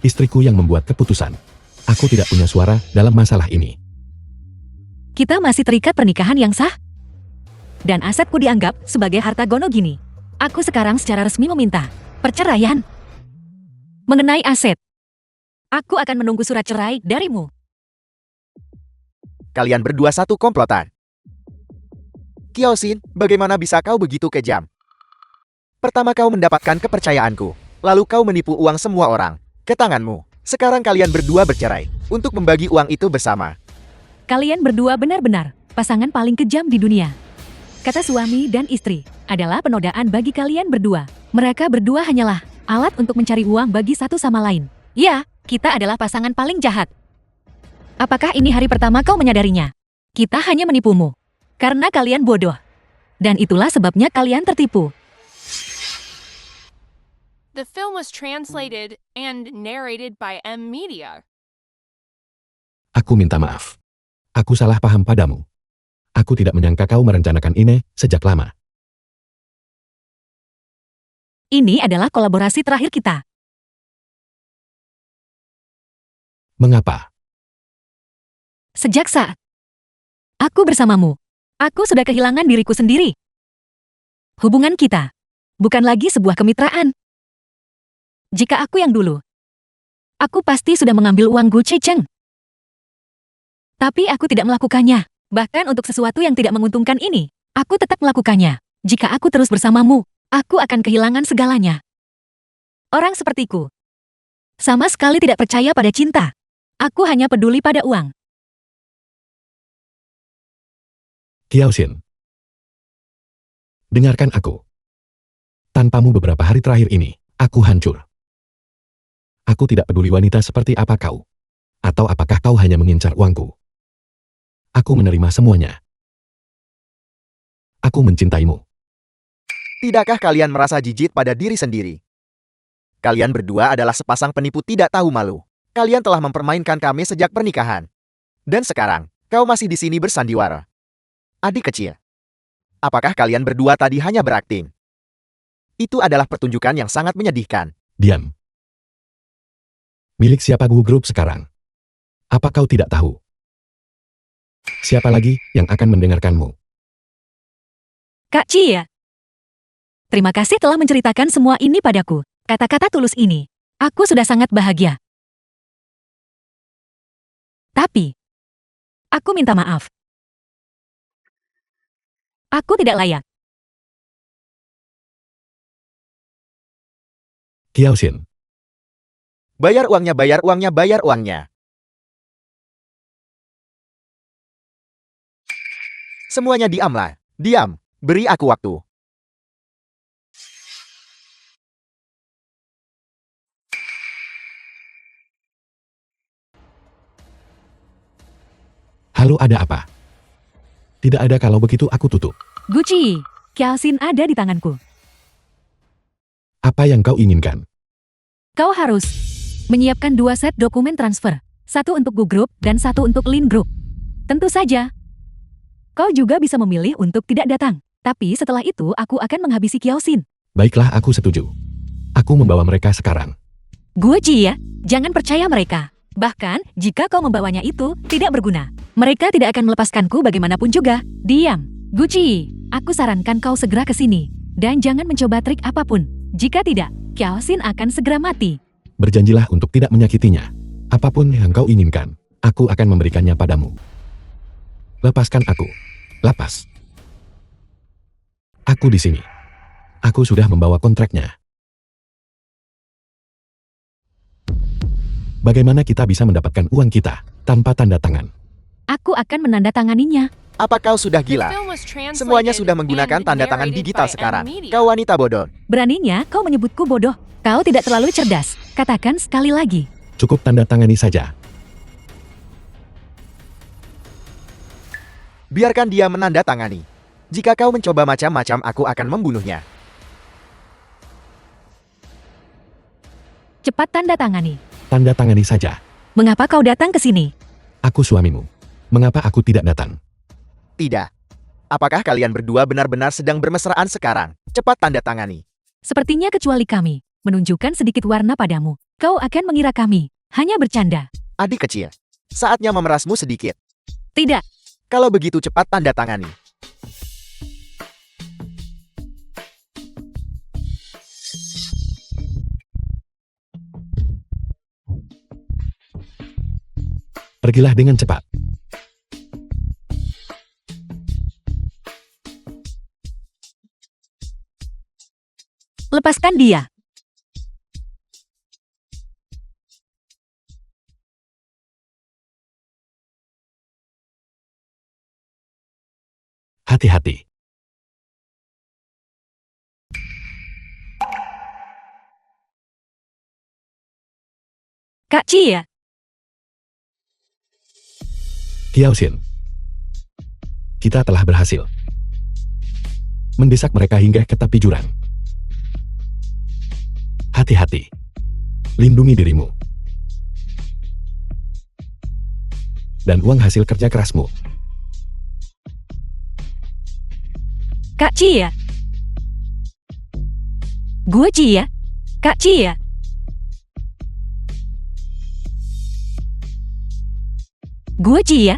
Istriku yang membuat keputusan. Aku tidak punya suara dalam masalah ini. Kita masih terikat pernikahan yang sah? Dan asetku dianggap sebagai harta gono gini. Aku sekarang secara resmi meminta perceraian. Mengenai aset, aku akan menunggu surat cerai darimu. kalian berdua satu komplotan. Kiosin, bagaimana bisa kau begitu kejam? Pertama kau mendapatkan kepercayaanku, lalu kau menipu uang semua orang ke tanganmu. Sekarang kalian berdua bercerai untuk membagi uang itu bersama. Kalian berdua benar-benar pasangan paling kejam di dunia. Kata suami dan istri adalah penodaan bagi kalian berdua. Mereka berdua hanyalah alat untuk mencari uang bagi satu sama lain. Ya, kita adalah pasangan paling jahat. Apakah ini hari pertama kau menyadarinya? Kita hanya menipumu. Karena kalian bodoh. Dan itulah sebabnya kalian tertipu. The film was translated and narrated by M Media. Aku minta maaf. Aku salah paham padamu. Aku tidak menyangka kau merencanakan ini sejak lama. Ini adalah kolaborasi terakhir kita. Mengapa? Sejak saat aku bersamamu, aku sudah kehilangan diriku sendiri. Hubungan kita bukan lagi sebuah kemitraan. Jika aku yang dulu, aku pasti sudah mengambil uang Gu Cheng. Tapi aku tidak melakukannya. Bahkan untuk sesuatu yang tidak menguntungkan ini, aku tetap melakukannya. Jika aku terus bersamamu, aku akan kehilangan segalanya. Orang sepertiku sama sekali tidak percaya pada cinta. Aku hanya peduli pada uang. Kiaosin. Dengarkan aku. Tanpamu beberapa hari terakhir ini, aku hancur. Aku tidak peduli wanita seperti apa kau. Atau apakah kau hanya mengincar uangku. Aku menerima semuanya. Aku mencintaimu. Tidakkah kalian merasa jijik pada diri sendiri? Kalian berdua adalah sepasang penipu tidak tahu malu. Kalian telah mempermainkan kami sejak pernikahan. Dan sekarang, kau masih di sini bersandiwara. Adik kecil. Apakah kalian berdua tadi hanya berakting? Itu adalah pertunjukan yang sangat menyedihkan. Diam. Milik siapa Gu Group sekarang? Apa kau tidak tahu? Siapa lagi yang akan mendengarkanmu? Kak Cia. Terima kasih telah menceritakan semua ini padaku. Kata-kata tulus ini, aku sudah sangat bahagia. Tapi, Aku minta maaf. Aku tidak layak. Kiaosin, Bayar uangnya, bayar uangnya, bayar uangnya. Semuanya diamlah. Diam. Beri aku waktu. halo ada apa? Tidak ada, kalau begitu aku tutup. Gucci, Kiaosin ada di tanganku. Apa yang kau inginkan? Kau harus menyiapkan 2 set dokumen transfer. 1 untuk Gu Group dan 1 untuk Lin Group. Tentu saja. Kau juga bisa memilih untuk tidak datang. Tapi setelah itu aku akan menghabisi Kiaosin. Baiklah, aku setuju. Aku membawa mereka sekarang. Gucci ya, jangan percaya mereka. Bahkan, jika kau membawanya itu tidak berguna. Mereka tidak akan melepaskanku bagaimanapun juga. Diam. Gucci, aku sarankan kau segera ke sini. Dan jangan mencoba trik apapun. Jika tidak, Kiaosin akan segera mati. Berjanjilah untuk tidak menyakitinya. Apapun yang kau inginkan, aku akan memberikannya padamu. Lepaskan aku. Lapas. Aku di sini. Aku sudah membawa kontraknya. Bagaimana kita bisa mendapatkan uang kita tanpa tanda tangan? Aku akan menandatanganinya. Apa kau sudah The gila? film was translated Semuanya sudah menggunakan and tanda tangan narrated digital by sekarang. M Media. Kau wanita bodoh. Beraninya kau menyebutku bodoh. Kau tidak terlalu cerdas. Katakan sekali lagi. Cukup tanda tangani saja. Biarkan dia menandatangani. Jika kau mencoba macam-macam, aku akan membunuhnya. Cepat tanda tangani. Tanda tangani saja. Mengapa kau datang ke sini? Aku suamimu. Mengapa aku tidak datang? Tidak. Apakah kalian berdua benar-benar sedang bermesraan sekarang? Cepat tanda tangani. Sepertinya kecuali kami menunjukkan sedikit warna padamu. Kau akan mengira kami hanya bercanda. Adik kecil, saatnya memerasmu sedikit. Tidak. Kalau begitu cepat tanda tangani. Pergilah dengan cepat. Lepaskan dia. Hati-hati. Kak Cia. Kiaosin. Kita telah berhasil mendesak mereka hingga ke tepi jurang. Hati-hati. Lindungi dirimu. Dan uang hasil kerja kerasmu. Kak Cia. Gue Cia. Kak Cia. Gue Cia.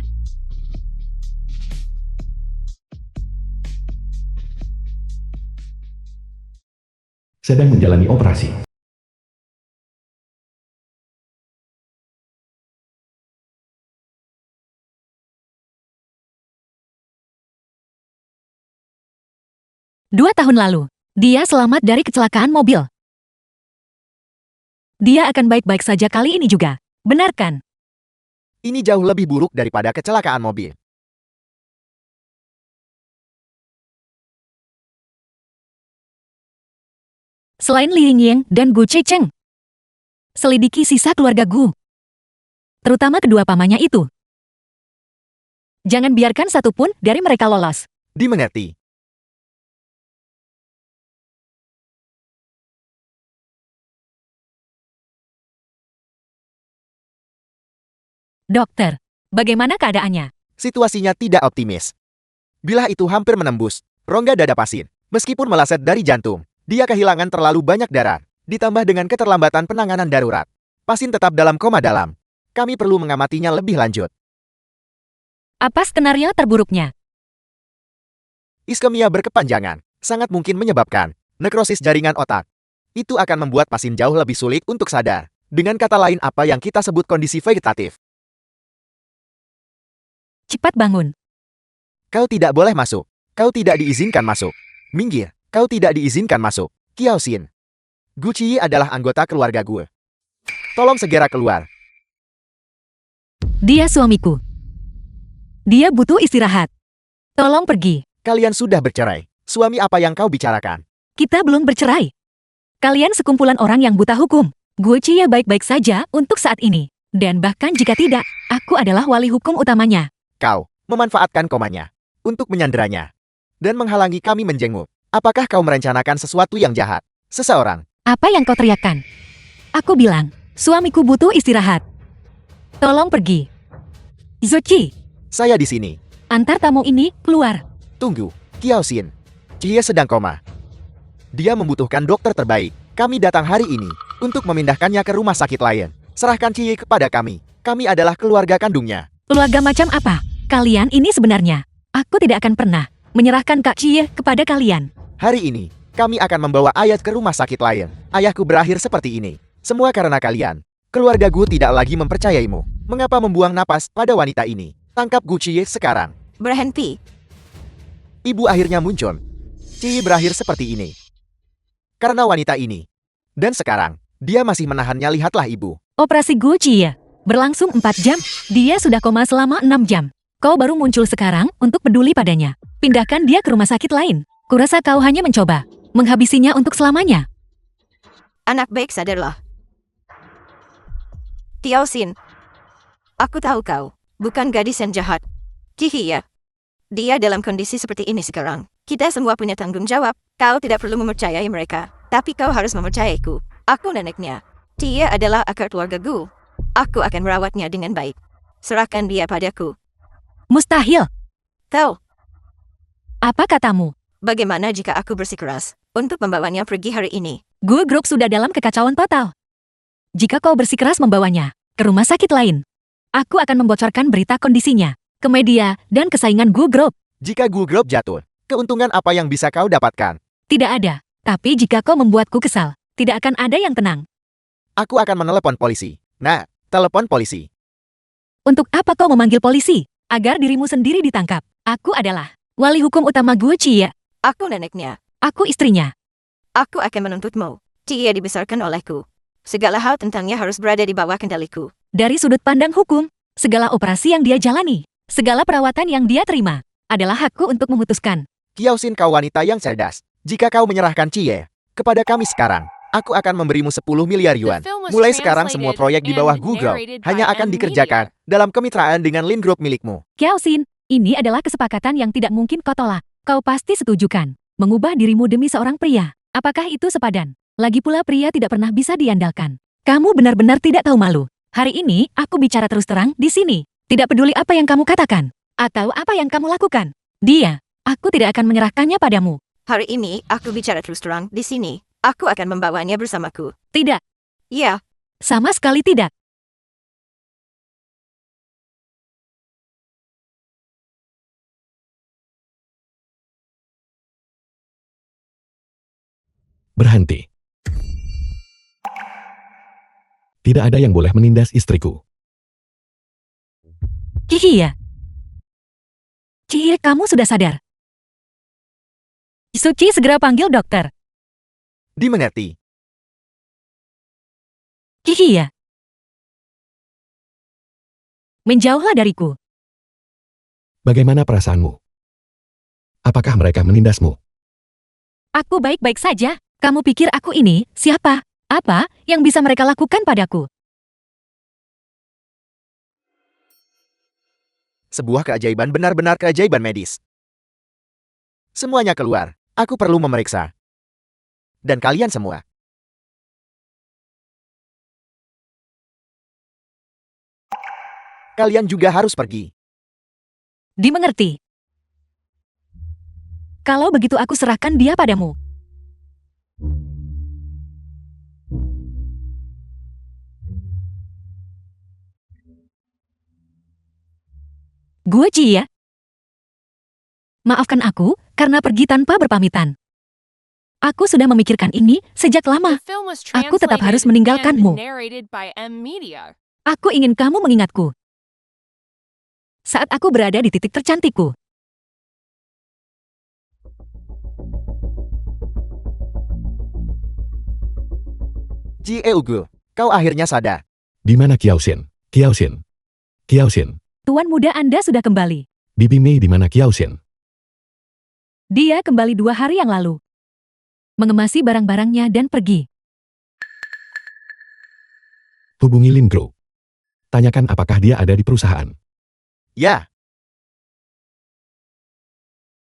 Sedang menjalani operasi. Dua tahun lalu, dia selamat dari kecelakaan mobil. Dia akan baik-baik saja kali ini juga. Benar kan? Ini jauh lebih buruk daripada kecelakaan mobil. Selain Li Yingying dan Gu Cheng, selidiki sisa keluarga Gu. Terutama kedua pamannya itu. Jangan biarkan satupun dari mereka lolos. Dimengerti. Dokter, bagaimana keadaannya? Situasinya tidak optimis. Bilah itu hampir menembus rongga dada pasien. Meskipun meleset dari jantung, dia kehilangan terlalu banyak darah. Ditambah dengan keterlambatan penanganan darurat. Pasien tetap dalam koma dalam. Kami perlu mengamatinya lebih lanjut. Apa skenario terburuknya? Iskemia berkepanjangan, sangat mungkin menyebabkan nekrosis jaringan otak. Itu akan membuat pasien jauh lebih sulit untuk sadar. Dengan kata lain, apa yang kita sebut kondisi vegetatif. cepat bangun. Kau tidak boleh masuk. Kau tidak diizinkan masuk. Minggir. Kau tidak diizinkan masuk. Kiao Xin. Gu Qiyi adalah anggota keluarga gue. Tolong segera keluar. Dia suamiku. Dia butuh istirahat. Tolong pergi. Kalian sudah bercerai. Suami apa yang kau bicarakan? Kita belum bercerai. Kalian sekumpulan orang yang buta hukum. Gue Cia baik-baik saja untuk saat ini. Dan bahkan jika tidak, aku adalah wali hukum utamanya. Kau memanfaatkan komanya untuk menyanderanya dan menghalangi kami menjenguk. Apakah kau merencanakan sesuatu yang jahat? Seseorang. Apa yang kau teriakkan? Aku bilang, suamiku butuh istirahat. Tolong pergi. Zoci, Saya di sini. antar tamu ini keluar. Tunggu. Kiao Xin. Cie sedang koma. Dia membutuhkan dokter terbaik. Kami datang hari ini untuk memindahkannya ke rumah sakit lain. Serahkan Cie kepada kami. Kami adalah keluarga kandungnya. Keluarga macam apa? Kalian ini sebenarnya. Aku tidak akan pernah menyerahkan Kak Cie kepada kalian. Hari ini, kami akan membawa Ayat ke rumah sakit lain. Ayahku berakhir seperti ini. Semua karena kalian. Keluarga Gu tidak lagi mempercayaimu. Mengapa membuang napas pada wanita ini? Tangkap Gu Cie sekarang. Berhenti. Ibu akhirnya muncul. Cie berakhir seperti ini. Karena wanita ini. Dan sekarang, dia masih menahannya. Lihatlah ibu. Operasi Gu Cie berlangsung 4 jam. Dia sudah koma selama 6 jam. Kau baru muncul sekarang untuk peduli padanya. Pindahkan dia ke rumah sakit lain. Kurasa kau hanya mencoba menghabisinya untuk selamanya. Anak baik, sadarlah. Kiao Xin. Aku tahu kau bukan gadis yang jahat. Hihiya. Dia dalam kondisi seperti ini sekarang. Kita semua punya tanggung jawab. Kau tidak perlu mempercayai mereka. Tapi kau harus mempercayaiku. Aku neneknya. Dia adalah akar keluarga Gu. Aku akan merawatnya dengan baik. Serahkan dia padaku. Mustahil. Kau, Apa katamu? bagaimana jika aku bersikeras untuk membawanya pergi hari ini? Gue Group sudah dalam kekacauan total. Jika kau bersikeras membawanya ke rumah sakit lain, aku akan membocorkan berita kondisinya ke media dan kesaingan Gue Group. Jika Gu Group jatuh, keuntungan apa yang bisa kau dapatkan? Tidak ada. Tapi jika kau membuatku kesal, tidak akan ada yang tenang. Aku akan menelepon polisi. Nah, telepon polisi. Untuk apa kau memanggil polisi? Agar dirimu sendiri ditangkap. Aku adalah wali hukum utama Gue Cia. Aku neneknya. Aku istrinya. Aku akan menuntutmu. Dia dibesarkan olehku. Segala hal tentangnya harus berada di bawah kendaliku. Dari sudut pandang hukum, segala operasi yang dia jalani, segala perawatan yang dia terima, adalah hakku untuk memutuskan. Kiao Xin, kau wanita yang cerdas. Jika kau menyerahkan Cie kepada kami sekarang, aku akan memberimu 10 miliar yuan. Mulai sekarang semua proyek di bawah Gu Group hanya akan dikerjakan dalam kemitraan dengan Lin Group milikmu. Kiao Xin, ini adalah kesepakatan yang tidak mungkin kau tolak. Kau pasti setujukan. Mengubah dirimu demi seorang pria. Apakah itu sepadan? Lagi pula pria tidak pernah bisa diandalkan. Kamu benar-benar tidak tahu malu. Hari ini, aku bicara terus terang di sini. Tidak peduli apa yang kamu katakan. Atau apa yang kamu lakukan. Dia, aku tidak akan menyerahkannya padamu. Hari ini, aku bicara terus terang di sini. Aku akan membawanya bersamaku. Tidak, Ya, sama sekali tidak. Berhenti. Tidak ada yang boleh menindas istriku. Hihiya. Cie, kamu sudah sadar. Suci, segera panggil dokter. Dimengerti. Hihiya. Menjauhlah dariku. Bagaimana perasaanmu? Apakah mereka menindasmu? Aku baik-baik saja. Kamu pikir aku ini siapa? Apa yang bisa mereka lakukan padaku? Sebuah keajaiban, benar-benar keajaiban medis. Semuanya keluar. Aku perlu memeriksa. Dan kalian semua. Kalian juga harus pergi. Dimengerti. Kalau begitu aku serahkan dia padamu. Gue Cia. Maafkan aku karena pergi tanpa berpamitan. Aku sudah memikirkan ini sejak lama. Aku tetap harus meninggalkanmu. Aku ingin kamu mengingatku. Saat aku berada di titik tercantikku. Jie Ugu, kau akhirnya sadar. Di mana Kiaoxin? Kiaoxin. Kiaoxin. Tuan muda Anda sudah kembali. Bibi Mei di mana Kiaoxin? Dia kembali 2 hari yang lalu. Mengemasi barang-barangnya dan pergi. Hubungi Lin Group. Tanyakan apakah dia ada di perusahaan. Ya,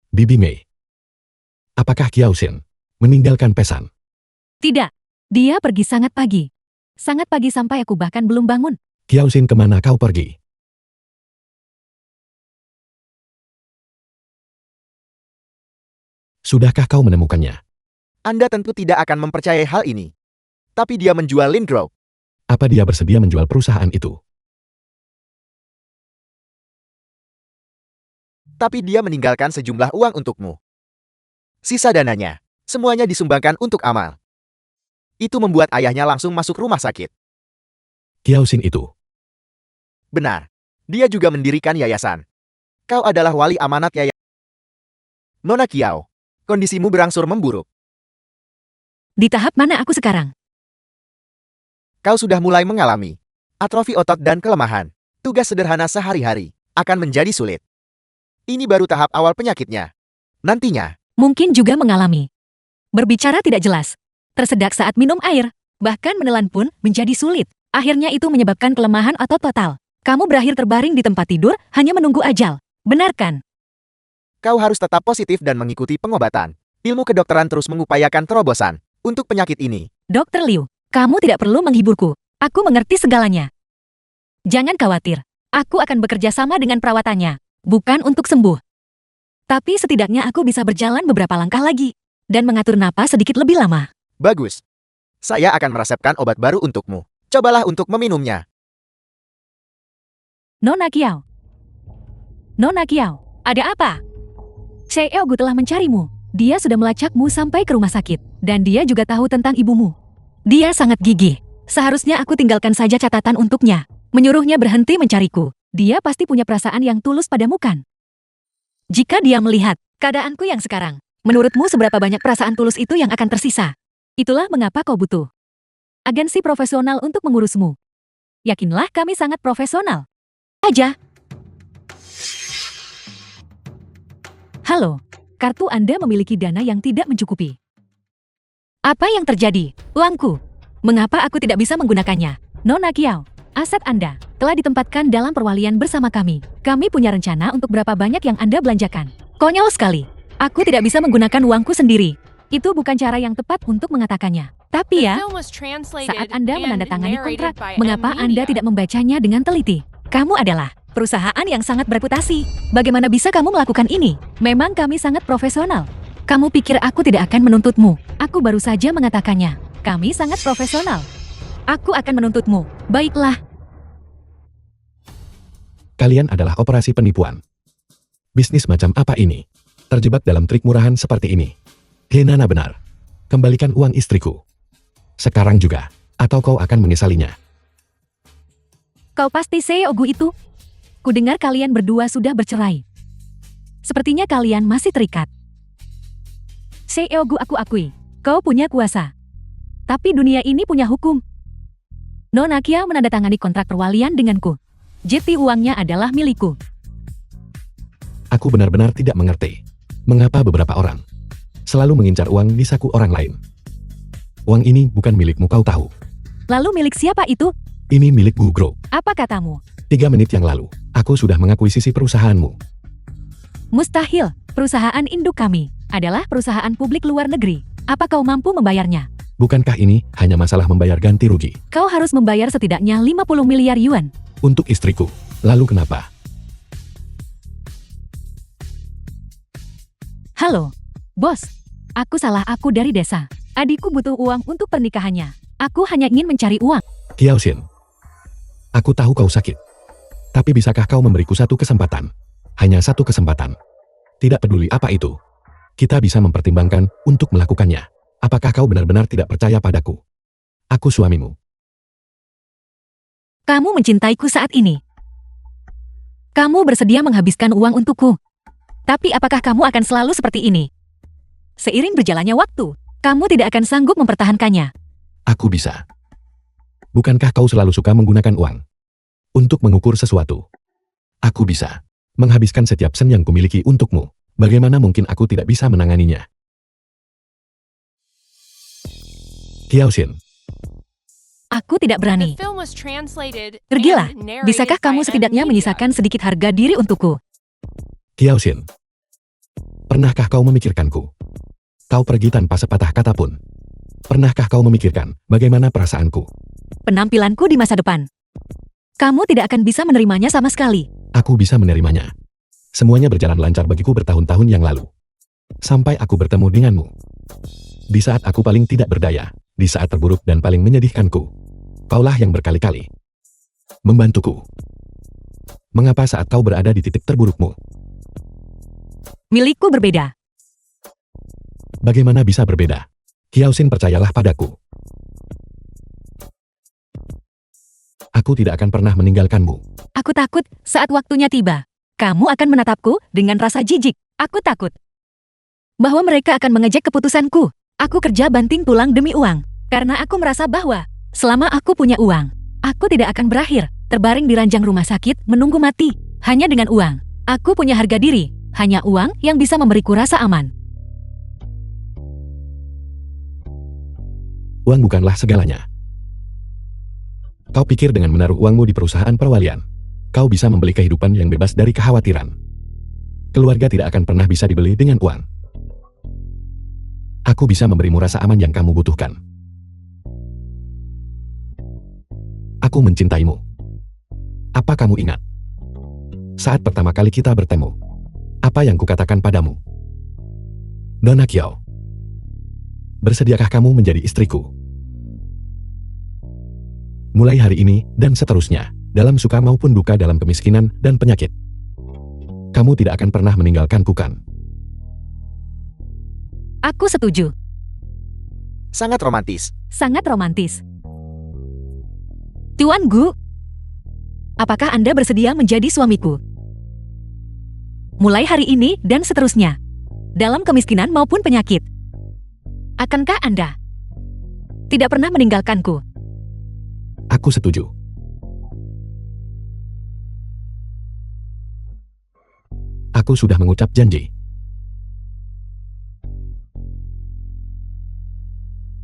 Bibi Mei. Apakah Kiaoxin meninggalkan pesan? Tidak. Dia pergi sangat pagi. Sangat pagi sampai aku bahkan belum bangun. Kiaoxin kemana kau pergi? Sudahkah kau menemukannya? Anda tentu tidak akan mempercayai hal ini. Tapi dia menjual Lin Group. Apa dia bersedia menjual perusahaan itu? Tapi dia meninggalkan sejumlah uang untukmu. Sisa dananya, semuanya disumbangkan untuk amal. Itu membuat ayahnya langsung masuk rumah sakit. Kiaoxin itu. Benar, dia juga mendirikan yayasan. Kau adalah wali amanat yayasan. Nona Kiao, kondisimu berangsur memburuk. Di tahap mana aku sekarang? Kau sudah mulai mengalami atrofi otot dan kelemahan. Tugas sederhana sehari-hari akan menjadi sulit. Ini baru tahap awal penyakitnya. Nantinya, Mungkin juga mengalami. Berbicara tidak jelas. Tersedak saat minum air. Bahkan menelan pun menjadi sulit. Akhirnya itu menyebabkan kelemahan otot total. Kamu berakhir terbaring di tempat tidur hanya menunggu ajal. Benar kan? kau harus tetap positif dan mengikuti pengobatan. Ilmu kedokteran terus mengupayakan terobosan untuk penyakit ini. Dr. Liu, kamu tidak perlu menghiburku. Aku mengerti segalanya. Jangan khawatir. Aku akan bekerja sama dengan perawatannya. Bukan untuk sembuh. Tapi setidaknya aku bisa berjalan beberapa langkah lagi. Dan mengatur napas sedikit lebih lama. Bagus. Saya akan meresepkan obat baru untukmu. Cobalah untuk meminumnya. Nona Kiao. Nona Kiao, ada apa? Gu telah mencarimu. Dia sudah melacakmu sampai ke rumah sakit. Dan dia juga tahu tentang ibumu. Dia sangat gigih. Seharusnya aku tinggalkan saja catatan untuknya. Menyuruhnya berhenti mencariku. Dia pasti punya perasaan yang tulus padamu kan? Jika dia melihat keadaanku yang sekarang, menurutmu seberapa banyak perasaan tulus itu yang akan tersisa? Itulah mengapa kau butuh agensi profesional untuk mengurusmu. Yakinlah kami sangat profesional. Aja. Halo, kartu Anda memiliki dana yang tidak mencukupi. Apa yang terjadi? Uangku. Mengapa aku tidak bisa menggunakannya? Nona Kiao, aset Anda telah ditempatkan dalam perwalian bersama kami. Kami punya rencana untuk berapa banyak yang Anda belanjakan. Konyol sekali. Aku tidak bisa menggunakan uangku sendiri. Itu bukan cara yang tepat untuk mengatakannya. Tapi ya, saat Anda menandatangani kontrak, mengapa Anda tidak membacanya dengan teliti? Kamu adalah perusahaan yang sangat bereputasi. Bagaimana bisa kamu melakukan ini? Memang kami sangat profesional. Kamu pikir aku tidak akan menuntutmu? Aku baru saja mengatakannya. Kami sangat profesional. Aku akan menuntutmu. Baiklah. Kalian adalah operasi penipuan. Bisnis macam apa ini? Terjebak dalam trik murahan seperti ini. Henana benar. Kembalikan uang istriku. Sekarang juga. Atau kau akan menyesalinya. Kau pasti Gu itu? Kudengar kalian berdua sudah bercerai. Sepertinya kalian masih terikat. Gu aku akui. Kau punya kuasa. Tapi dunia ini punya hukum. Nona Kiao menandatangani kontrak perwalian denganku. Jadi uangnya adalah milikku. Aku benar-benar tidak mengerti. Mengapa beberapa orang selalu mengincar uang di saku orang lain? Uang ini bukan milikmu, kau tahu. Lalu milik siapa itu? Ini milik Gu Group. Apa katamu? 3 menit yang lalu, aku sudah mengakuisisi perusahaanmu. Mustahil. Perusahaan induk kami adalah perusahaan publik luar negeri. Apa kau mampu membayarnya? Bukankah ini hanya masalah membayar ganti rugi? Kau harus membayar setidaknya 50 miliar yuan. Untuk istriku. Lalu kenapa? Halo, bos. Aku salah, aku dari desa. Adikku butuh uang untuk pernikahannya. Aku hanya ingin mencari uang. Kiaoxin. Aku tahu kau sakit. Tapi bisakah kau memberiku satu kesempatan? Hanya satu kesempatan. Tidak peduli apa itu. Kita bisa mempertimbangkan untuk melakukannya. Apakah kau benar-benar tidak percaya padaku? Aku suamimu. Kamu mencintaiku saat ini. Kamu bersedia menghabiskan uang untukku. Tapi apakah kamu akan selalu seperti ini? Seiring berjalannya waktu, kamu tidak akan sanggup mempertahankannya. Aku bisa. Bukankah kau selalu suka menggunakan uang untuk mengukur sesuatu? Aku bisa menghabiskan setiap sen yang kumiliki untukmu. Bagaimana mungkin aku tidak bisa menanganinya? Kiaoxin, Aku tidak The berani. film was translated Pergilah. and narrated Bisakah kamu by setidaknya M. Media. menyisakan sedikit harga diri untukku? Kiaoxin. Pernahkah kau memikirkanku? Kau pergi tanpa sepatah kata pun. Pernahkah kau memikirkan bagaimana perasaanku? Penampilanku di masa depan. Kamu tidak akan bisa menerimanya sama sekali. Aku bisa menerimanya. Semuanya berjalan lancar bagiku bertahun-tahun yang lalu. Sampai aku bertemu denganmu. Di saat aku paling tidak berdaya, di saat terburuk dan paling menyedihkanku, kaulah yang berkali-kali membantuku. Mengapa saat kau berada di titik terburukmu? Milikku berbeda. Bagaimana bisa berbeda? Kiaoxin, percayalah padaku. Aku tidak akan pernah meninggalkanmu. Aku takut saat waktunya tiba. Kamu akan menatapku dengan rasa jijik. Aku takut bahwa mereka akan mengejek keputusanku. Aku kerja banting tulang demi uang. Karena aku merasa bahwa selama aku punya uang, aku tidak akan berakhir terbaring di ranjang rumah sakit menunggu mati. Hanya dengan uang. Aku punya harga diri. Hanya uang yang bisa memberiku rasa aman. Uang bukanlah segalanya. Kau pikir dengan menaruh uangmu di perusahaan perwalian, kau bisa membeli kehidupan yang bebas dari kekhawatiran. Keluarga tidak akan pernah bisa dibeli dengan uang. Aku bisa memberimu rasa aman yang kamu butuhkan. Aku mencintaimu. Apa kamu ingat? Saat pertama kali kita bertemu, apa yang kukatakan padamu? Nona Kiao, bersediakah kamu menjadi istriku? Mulai hari ini dan seterusnya, dalam suka maupun duka, dalam kemiskinan dan penyakit, kamu tidak akan pernah meninggalkanku, kan? Aku setuju. Sangat romantis. Sangat romantis. Tuan Gu, apakah Anda bersedia menjadi suamiku? Mulai hari ini dan seterusnya, dalam kemiskinan maupun penyakit. Akankah Anda tidak pernah meninggalkanku? Aku setuju. Aku sudah mengucap janji.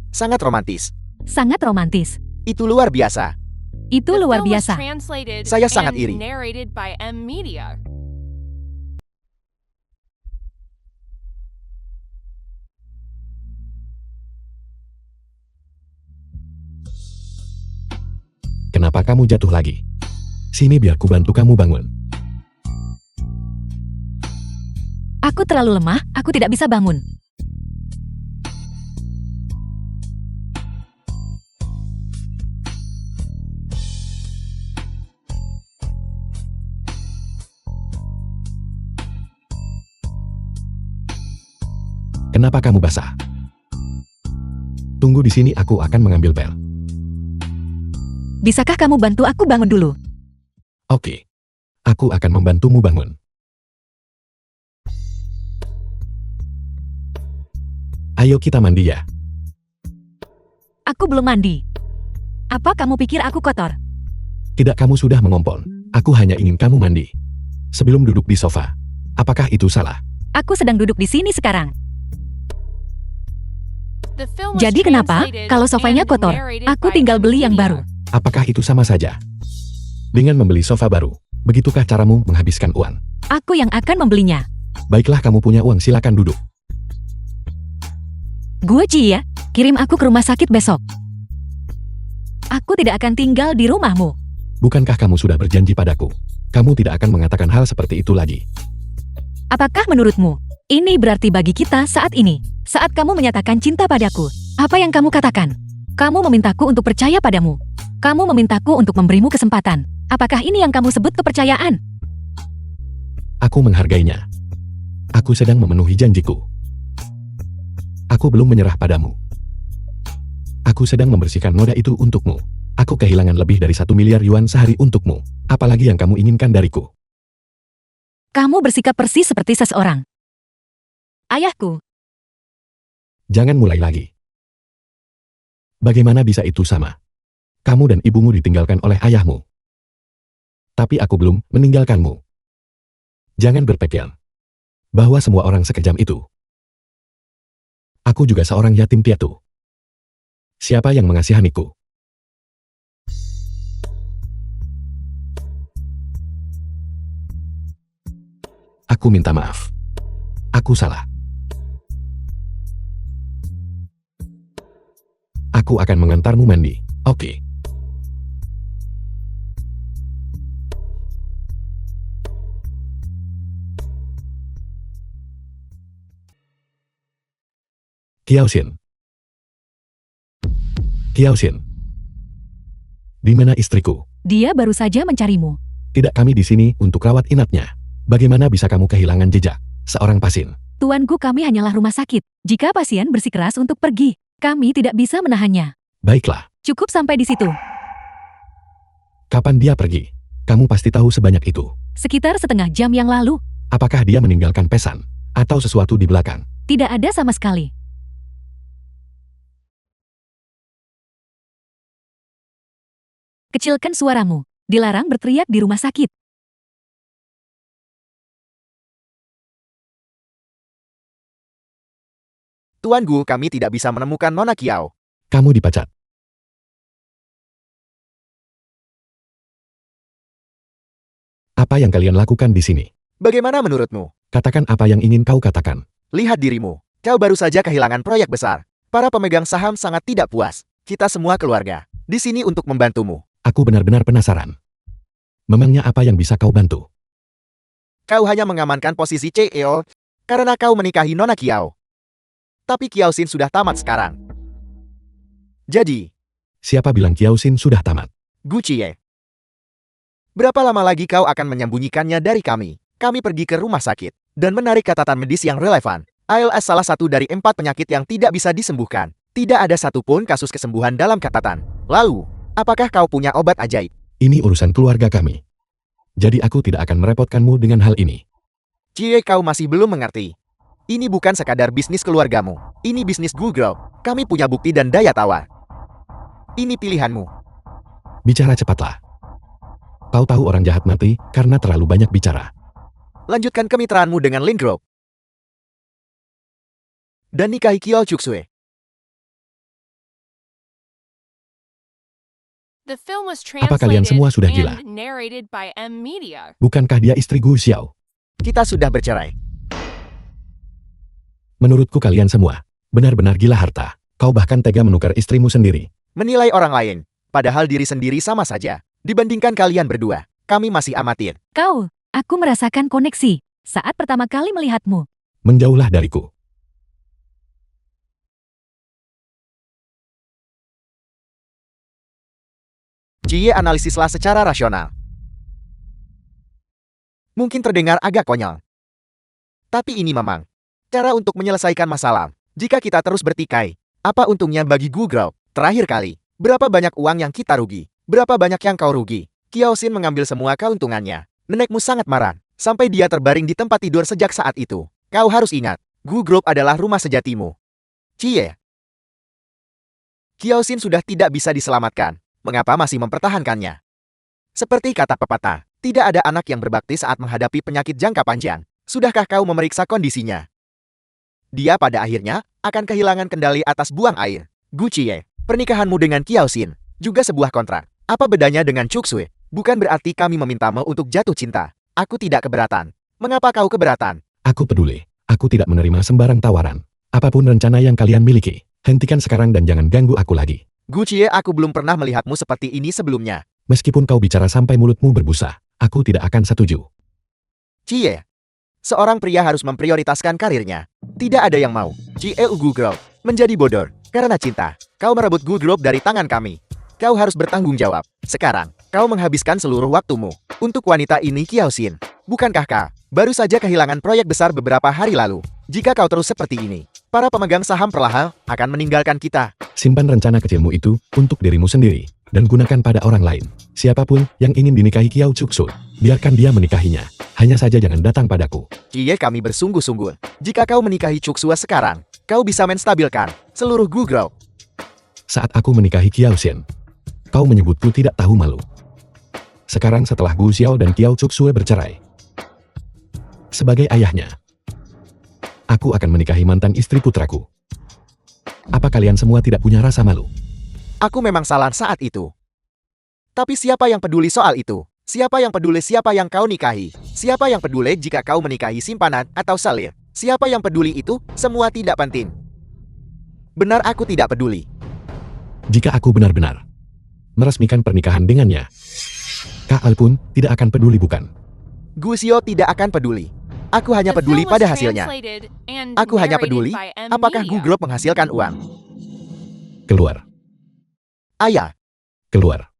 Sangat romantis. Sangat romantis. Itu luar biasa. Itu The luar film was biasa. translated Saya sangat and iri. narrated by M. Media. Kenapa kamu jatuh lagi? Sini biar ku bantu kamu bangun. Aku terlalu lemah, aku tidak bisa bangun. Kenapa kamu basah? Tunggu di sini, aku akan mengambil pel. Bisakah kamu bantu aku bangun dulu? Oke. Aku akan membantumu bangun. Ayo kita mandi ya. Aku belum mandi. Apa kamu pikir aku kotor? Tidak, kamu sudah mengompol. Aku hanya ingin kamu mandi sebelum duduk di sofa. Apakah itu salah? Aku sedang duduk di sini sekarang. The film was Jadi kenapa, translated kalau sofanya and kotor, narrated aku by tinggal M. beli yang Media. baru? Apakah itu sama saja dengan membeli sofa baru? Begitukah caramu menghabiskan uang? Aku yang akan membelinya. Baiklah, kamu punya uang, silakan duduk. Gue Ci ya, kirim aku ke rumah sakit besok. Aku tidak akan tinggal di rumahmu. Bukankah kamu sudah berjanji padaku? Kamu tidak akan mengatakan hal seperti itu lagi. Apakah menurutmu, ini berarti bagi kita saat ini? Saat kamu menyatakan cinta padaku, apa yang kamu katakan? Kamu memintaku untuk percaya padamu. Kamu memintaku untuk memberimu kesempatan. Apakah ini yang kamu sebut kepercayaan? Aku menghargainya. Aku sedang memenuhi janjiku. Aku belum menyerah padamu. Aku sedang membersihkan noda itu untukmu. Aku kehilangan lebih dari 1 miliar yuan sehari untukmu. Apalagi yang kamu inginkan dariku? Kamu bersikap persis seperti seseorang. Ayahku. Jangan mulai lagi. Bagaimana bisa itu sama? Kamu dan ibumu ditinggalkan oleh ayahmu. Tapi aku belum meninggalkanmu. Jangan berpikir bahwa semua orang sekejam itu. Aku juga seorang yatim piatu. Siapa yang mengasihaniku? Aku minta maaf. Aku salah. Aku akan mengantarmu mandi, oke? Kiaosin. Kiaosin. Di mana istriku? Dia baru saja mencarimu. Tidak, kami di sini untuk rawat inapnya. Bagaimana bisa kamu kehilangan jejak seorang pasien? Tuanku, kami hanyalah rumah sakit. Jika pasien bersikeras untuk pergi, kami tidak bisa menahannya. Baiklah, Cukup sampai di situ. kapan dia pergi? Kamu pasti tahu sebanyak itu. Sekitar setengah jam yang lalu. Apakah dia meninggalkan pesan atau sesuatu di belakang? Tidak ada sama sekali. Kecilkan suaramu. Dilarang berteriak di rumah sakit. Tuan Gu, kami tidak bisa menemukan Nona Kiao. Kamu dipecat. Apa yang kalian lakukan di sini? Bagaimana menurutmu? Katakan apa yang ingin kau katakan. Lihat dirimu. Kau baru saja kehilangan proyek besar. Para pemegang saham sangat tidak puas. Kita semua keluarga di sini untuk membantumu. Aku benar-benar penasaran. Memangnya apa yang bisa kau bantu? Kau hanya mengamankan posisi CEO karena kau menikahi Nona Kiao. Tapi Kiao Xin sudah tamat sekarang. Jadi, Siapa bilang Kiaosin sudah tamat? Gu Cie, berapa lama lagi kau akan menyembunyikannya dari kami? Kami pergi ke rumah sakit dan menarik catatan medis yang relevan. ALS salah satu dari 4 penyakit yang tidak bisa disembuhkan. Tidak ada satupun kasus kesembuhan dalam catatan. Lalu, apakah kau punya obat ajaib? Ini urusan keluarga kami. Jadi aku tidak akan merepotkanmu dengan hal ini. Cie, kau masih belum mengerti. Ini bukan sekadar bisnis keluargamu. Ini bisnis Gu Group. Kami punya bukti dan daya tawar. Ini pilihanmu. Bicara cepatlah. Kau tahu orang jahat mati karena terlalu banyak bicara. Lanjutkan kemitraanmu dengan Lin Group. Dan nikahi Kiao Chuksue. The film was Apa kalian translated semua sudah gila? and narrated by M Media. Bukankah dia istri Gu Xiao? Kita sudah bercerai. Menurutku kalian semua benar-benar gila harta. Kau bahkan tega menukar istrimu sendiri. Menilai orang lain, padahal diri sendiri sama saja. Dibandingkan kalian berdua, kami masih amatir. Kau, aku merasakan koneksi saat pertama kali melihatmu. Menjauhlah dariku. Cie, analisislah secara rasional. Mungkin terdengar agak konyol. Tapi ini memang cara untuk menyelesaikan masalah. Jika kita terus bertikai, apa untungnya bagi Gu Group? Terakhir kali, berapa banyak uang yang kita rugi? Berapa banyak yang kau rugi? Kiao Xin mengambil semua keuntungannya. Nenekmu sangat marah, sampai dia terbaring di tempat tidur sejak saat itu. Kau harus ingat, Gu Group adalah rumah sejatimu. Cie. Kiao Xin sudah tidak bisa diselamatkan. Mengapa masih mempertahankannya? Seperti kata pepatah, tidak ada anak yang berbakti saat menghadapi penyakit jangka panjang. Sudahkah kau memeriksa kondisinya? Dia pada akhirnya akan kehilangan kendali atas buang air. Gu Cie, pernikahanmu dengan Kiao Xin juga sebuah kontrak. Apa bedanya dengan Chuksue? Bukan berarti kami memintamu untuk jatuh cinta. Aku tidak keberatan. Mengapa kau keberatan? Aku peduli. Aku tidak menerima sembarang tawaran. Apapun rencana yang kalian miliki, hentikan sekarang dan jangan ganggu aku lagi. Gu Cie, aku belum pernah melihatmu seperti ini sebelumnya. Meskipun kau bicara sampai mulutmu berbusa, aku tidak akan setuju. Cie, seorang pria harus memprioritaskan karirnya. Tidak ada yang mau Cie Gu Group menjadi bodor karena cinta. Kau merebut Gu Group dari tangan kami. Kau harus bertanggung jawab. Sekarang, kau menghabiskan seluruh waktumu untuk wanita ini, Kiao Xin. Bukankah kau baru saja kehilangan proyek besar beberapa hari lalu? Jika kau terus seperti ini, para pemegang saham perlahan akan meninggalkan kita. Simpan rencana kecilmu itu untuk dirimu sendiri dan gunakan pada orang lain. Siapapun yang ingin dinikahi Kiao Chuksue, Biarkan dia menikahinya. Hanya saja jangan datang padaku. Cie, kami bersungguh-sungguh. Jika kau menikahi Cuksua sekarang, kau bisa menstabilkan seluruh Gu Group. Saat aku menikahi Kiao Shen, kau menyebutku tidak tahu malu. Sekarang setelah Gu Xiao dan Kiao Cuksue bercerai, sebagai ayahnya, aku akan menikahi mantan istri putraku. Apa kalian semua tidak punya rasa malu? Aku memang salah saat itu. Tapi siapa yang peduli soal itu? Siapa yang peduli siapa yang kau nikahi? Siapa yang peduli jika kau menikahi simpanan atau selir? Siapa yang peduli itu? Semua tidak penting. Benar, aku tidak peduli. Jika aku benar-benar meresmikan pernikahan dengannya, Kak Al pun tidak akan peduli, bukan? Gu Xiao tidak akan peduli. Aku hanya The peduli film was pada hasilnya. translated and Aku hanya narrated peduli by M. apakah Gu Media. Group menghasilkan uang. Keluar, Ayah, keluar.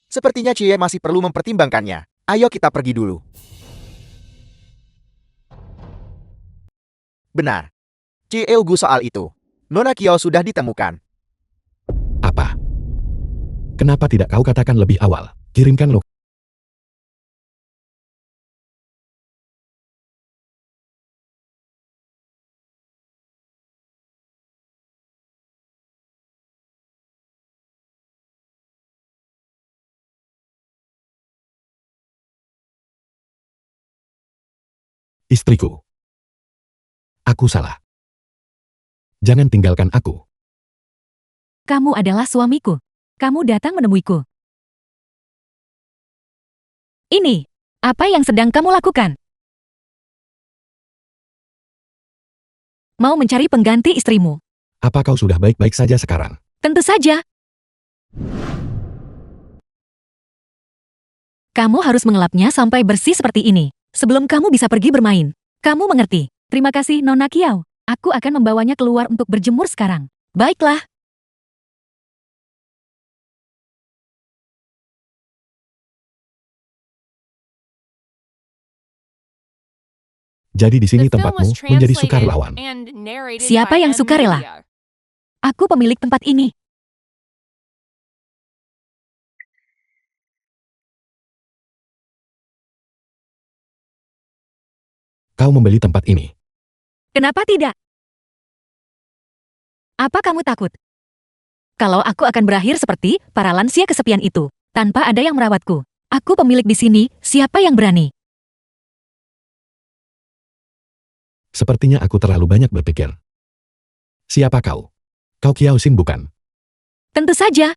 sepertinya Cie masih perlu mempertimbangkannya. Ayo kita pergi dulu. Benar. Cie Gu soal itu. Nona Kiao sudah ditemukan. Apa? Kenapa tidak kau katakan lebih awal? Kirimkan lo. Istriku. Aku salah. Jangan tinggalkan aku. Kamu adalah suamiku. Kamu datang menemuiku. Ini, apa yang sedang kamu lakukan? Mau mencari pengganti istrimu? Apa kau sudah baik-baik saja sekarang? Tentu saja. Kamu harus mengelapnya sampai bersih seperti ini, sebelum kamu bisa pergi bermain. Kamu mengerti? Terima kasih, Nona Kiao. Aku akan membawanya keluar untuk berjemur sekarang. Baiklah. Jadi di sini The film was tempatmu menjadi translated sukarelawan. and narrated Siapa by yang M. sukarela? Media. Aku pemilik tempat ini. Kau membeli tempat ini. Kenapa tidak? Apa kamu takut? Kalau aku akan berakhir seperti para lansia kesepian itu, tanpa ada yang merawatku. Aku pemilik di sini, siapa yang berani? Sepertinya aku terlalu banyak berpikir. Siapa kau? Kau Kiao Xin bukan? Tentu saja.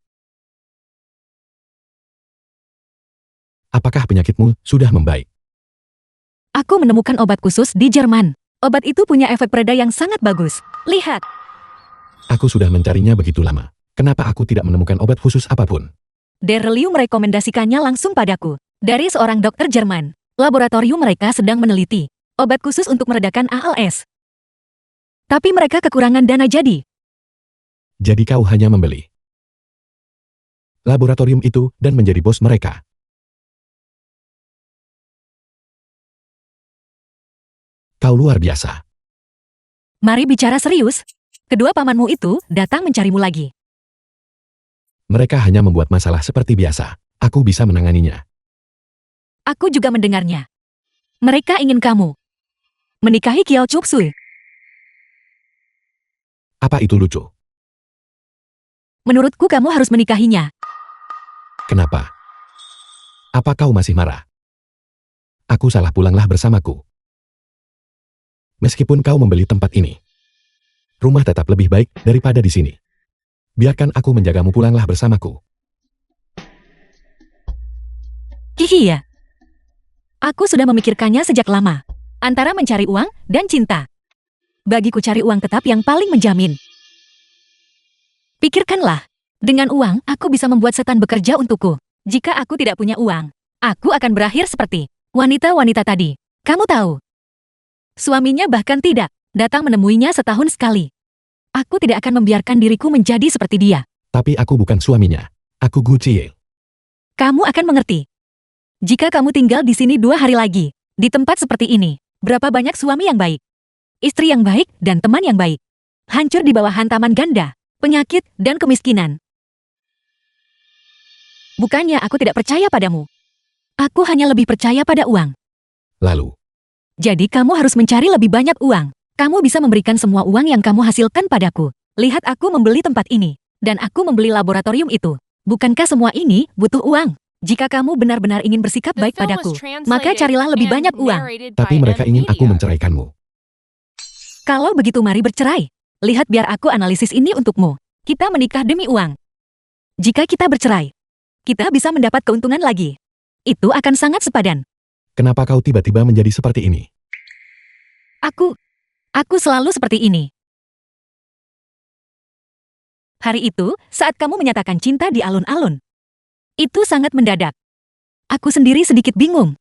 Apakah penyakitmu sudah membaik? Aku menemukan obat khusus di Jerman. Obat itu punya efek pereda yang sangat bagus. Lihat, Aku sudah mencarinya begitu lama. Kenapa aku tidak menemukan obat khusus apapun? Derelium merekomendasikannya langsung padaku. Dari seorang dokter Jerman. Laboratorium mereka sedang meneliti obat khusus untuk meredakan ALS. Tapi mereka kekurangan dana jadi. Jadi kau hanya membeli laboratorium itu dan menjadi bos mereka. Kau luar biasa. Mari bicara serius. Kedua pamanmu itu datang mencarimu lagi. Mereka hanya membuat masalah seperti biasa. Aku bisa menanganinya. Aku juga mendengarnya. Mereka ingin kamu menikahi Kiao Chupsui. Apa itu lucu? Menurutku kamu harus menikahinya. Kenapa? Apa kau masih marah? Aku salah, pulanglah bersamaku. Meskipun kau membeli tempat ini, rumah tetap lebih baik daripada di sini. Biarkan aku menjagamu, pulanglah bersamaku. Hihi ya. Aku sudah memikirkannya sejak lama. Antara mencari uang dan cinta. Bagiku cari uang tetap yang paling menjamin. Pikirkanlah, dengan uang aku bisa membuat setan bekerja untukku. Jika aku tidak punya uang, aku akan berakhir seperti wanita-wanita tadi. Kamu tahu. Suaminya bahkan tidak datang menemuinya setahun sekali. Aku tidak akan membiarkan diriku menjadi seperti dia. Tapi aku bukan suaminya. Aku Gu Cie. Kamu akan mengerti. Jika kamu tinggal di sini 2 hari lagi, di tempat seperti ini, berapa banyak suami yang baik, istri yang baik, dan teman yang baik, hancur di bawah hantaman ganda, penyakit, dan kemiskinan. Bukannya aku tidak percaya padamu. Aku hanya lebih percaya pada uang. Lalu, Jadi kamu harus mencari lebih banyak uang. Kamu bisa memberikan semua uang yang kamu hasilkan padaku. Lihat aku membeli tempat ini. Dan aku membeli laboratorium itu. Bukankah semua ini butuh uang? Jika kamu benar-benar ingin bersikap The baik film padaku, was maka translated carilah lebih and banyak uang. narrated tapi by mereka M. ingin aku Media. menceraikanmu. Kalau begitu mari bercerai. Lihat biar aku analisis ini untukmu. Kita menikah demi uang. Jika kita bercerai, kita bisa mendapat keuntungan lagi. Itu akan sangat sepadan. Kenapa kau tiba-tiba menjadi seperti ini? Aku selalu seperti ini. Hari itu, saat kamu menyatakan cinta di alun-alun. Itu sangat mendadak. Aku sendiri sedikit bingung.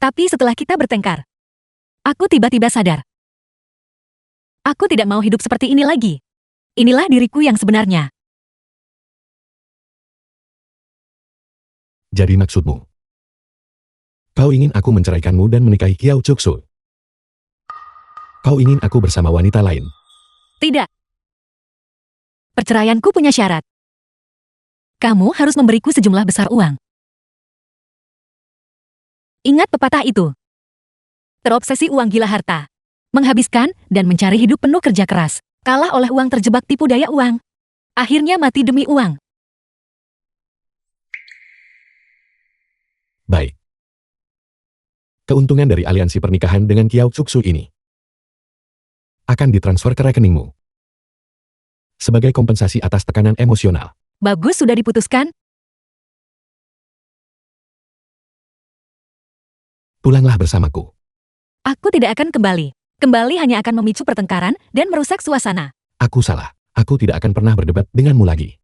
Tapi setelah kita bertengkar, aku tiba-tiba sadar. Aku tidak mau hidup seperti ini lagi. Inilah diriku yang sebenarnya. Jadi maksudmu? Kau ingin aku menceraikanmu dan menikahi Kiao Chuksu? Kau ingin aku bersama wanita lain? Tidak. Perceraianku punya syarat. Kamu harus memberiku sejumlah besar uang. Ingat pepatah itu. Terobsesi uang gila harta. Menghabiskan dan mencari hidup penuh kerja keras. Kalah oleh uang terjebak tipu daya uang. Akhirnya mati demi uang. Baik. Keuntungan dari aliansi pernikahan dengan Kiao Chuksu ini akan ditransfer ke rekeningmu sebagai kompensasi atas tekanan emosional. Bagus sudah diputuskan. Pulanglah bersamaku. Aku tidak akan kembali. Kembali hanya akan memicu pertengkaran dan merusak suasana. Aku salah. Aku tidak akan pernah berdebat denganmu lagi.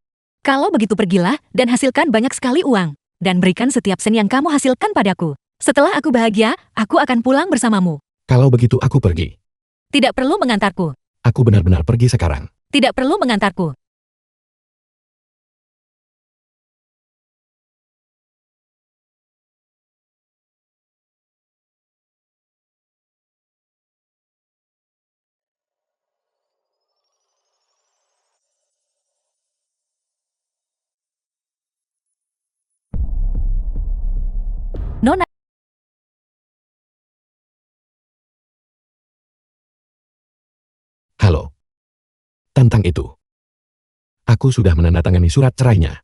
Kalau begitu pergilah dan hasilkan banyak sekali uang. Dan berikan setiap sen yang kamu hasilkan padaku. Setelah aku bahagia, aku akan pulang bersamamu. Kalau begitu aku pergi. Tidak perlu mengantarku. Aku benar-benar pergi sekarang. Tidak perlu mengantarku. Nona, Halo. Tentang itu. Aku sudah menandatangani surat cerainya.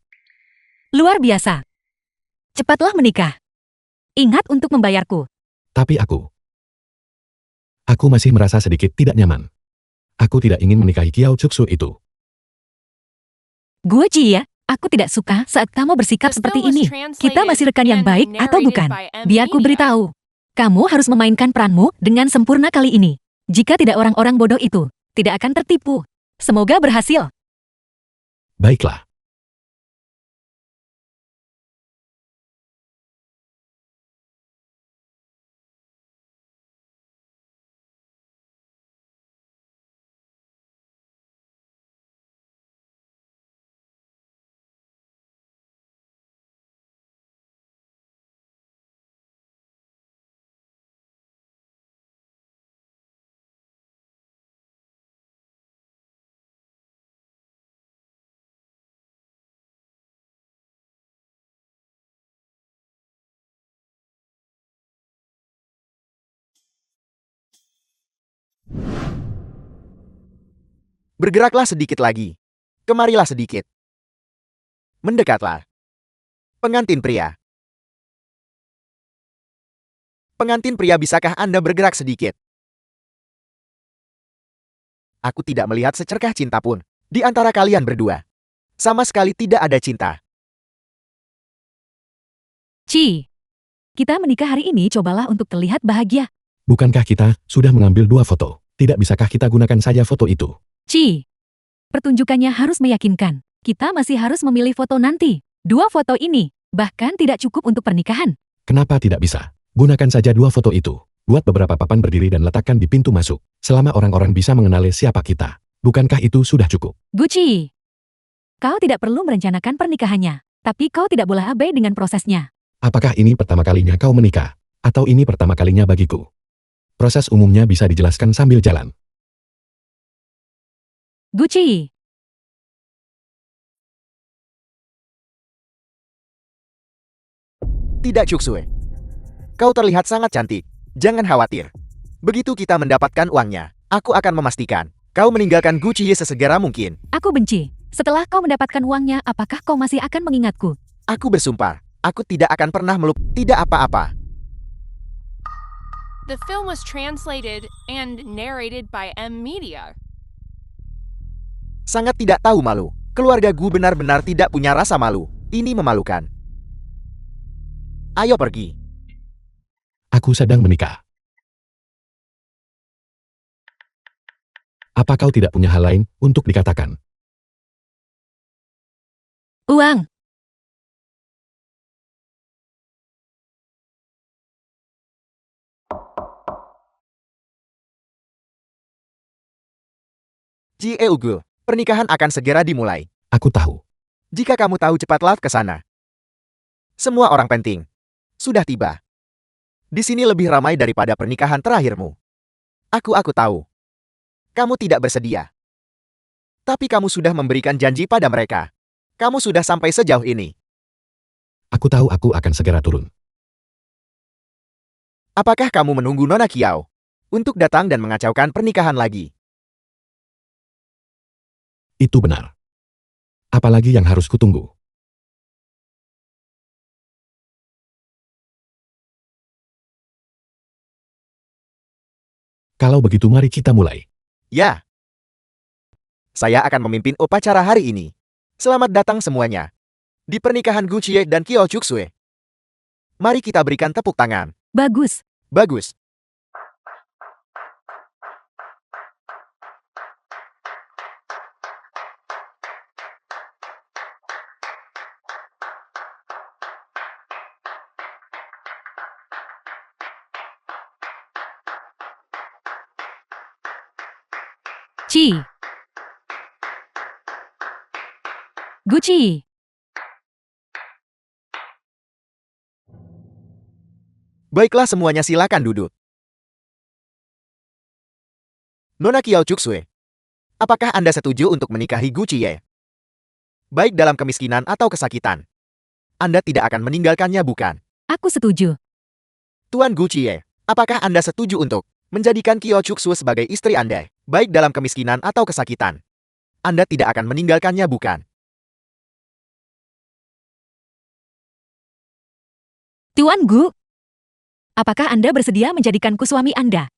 luar biasa. Cepatlah menikah. Ingat untuk membayarku. Tapi aku masih merasa sedikit tidak nyaman. Aku tidak ingin menikahi Kiao Chuksu itu. Gue Ji ya, aku tidak suka saat kamu bersikap The seperti film was ini. Kita masih rekan yang translated baik and atau narrated bukan? by M. Biar ku Media. beritahu. Kamu harus memainkan peranmu dengan sempurna kali ini. Jika tidak orang-orang bodoh itu, tidak akan tertipu. Semoga berhasil. Baiklah. Bergeraklah sedikit lagi. Kemarilah sedikit. Mendekatlah. Pengantin pria. Pengantin pria, bisakah Anda bergerak sedikit? Aku tidak melihat secerkah cinta pun di antara kalian berdua. Sama sekali tidak ada cinta. Ci, kita menikah hari ini cobalah untuk terlihat bahagia. Bukankah kita sudah mengambil 2 foto? Tidak bisakah kita gunakan saja foto itu? Ci, pertunjukannya harus meyakinkan. Kita masih harus memilih foto nanti. 2 foto ini, bahkan tidak cukup untuk pernikahan. Kenapa tidak bisa? Gunakan saja 2 foto itu. Buat beberapa papan berdiri dan letakkan di pintu masuk. Selama orang-orang bisa mengenali siapa kita. Bukankah itu sudah cukup? Gucci, kau tidak perlu merencanakan pernikahannya. Tapi kau tidak boleh abai dengan prosesnya. Apakah ini pertama kalinya kau menikah? Atau ini pertama kalinya bagiku? Proses umumnya bisa dijelaskan sambil jalan. Gucci, Tidak, Cuksue. Kau terlihat sangat cantik. Jangan khawatir. Begitu kita mendapatkan uangnya, aku akan memastikan kau meninggalkan Gu Qiye sesegera mungkin. Aku benci. Setelah kau mendapatkan uangnya, apakah kau masih akan mengingatku? Aku bersumpah, aku tidak akan pernah tidak apa-apa. The film was translated and narrated by M Media. Sangat tidak tahu malu. Keluarga Gu benar-benar tidak punya rasa malu. Ini memalukan. Ayo pergi. Aku sedang menikah. Apa kau tidak punya hal lain untuk dikatakan? Uang. Jie Ugul, pernikahan akan segera dimulai. Aku tahu. Jika kamu tahu, cepatlah ke sana. Semua orang penting sudah tiba. Di sini lebih ramai daripada pernikahan terakhirmu. Aku tahu. Kamu tidak bersedia. Tapi kamu sudah memberikan janji pada mereka. Kamu sudah sampai sejauh ini. Aku tahu aku akan segera turun. Apakah kamu menunggu Nona Kiao untuk datang dan mengacaukan pernikahan lagi? Itu benar. Apalagi yang harus kutunggu? Kalau begitu mari kita mulai. Ya. Saya akan memimpin upacara hari ini. Selamat datang semuanya di pernikahan Gu Qiye dan Kyo Cuksue. Mari kita berikan tepuk tangan. Bagus. Bagus. Ci. Gucci. Baiklah semuanya, silakan duduk. Nona Kiao Cuksue, apakah Anda setuju untuk menikahi Gu Qiye? Baik dalam kemiskinan atau kesakitan, Anda tidak akan meninggalkannya, bukan? Aku setuju. Tuan Gu Qiye, apakah Anda setuju untuk menjadikan Kyo Cuksue sebagai istri Anda, baik dalam kemiskinan atau kesakitan? Anda tidak akan meninggalkannya, bukan? Tuan Gu, apakah Anda bersedia menjadikanku suami Anda?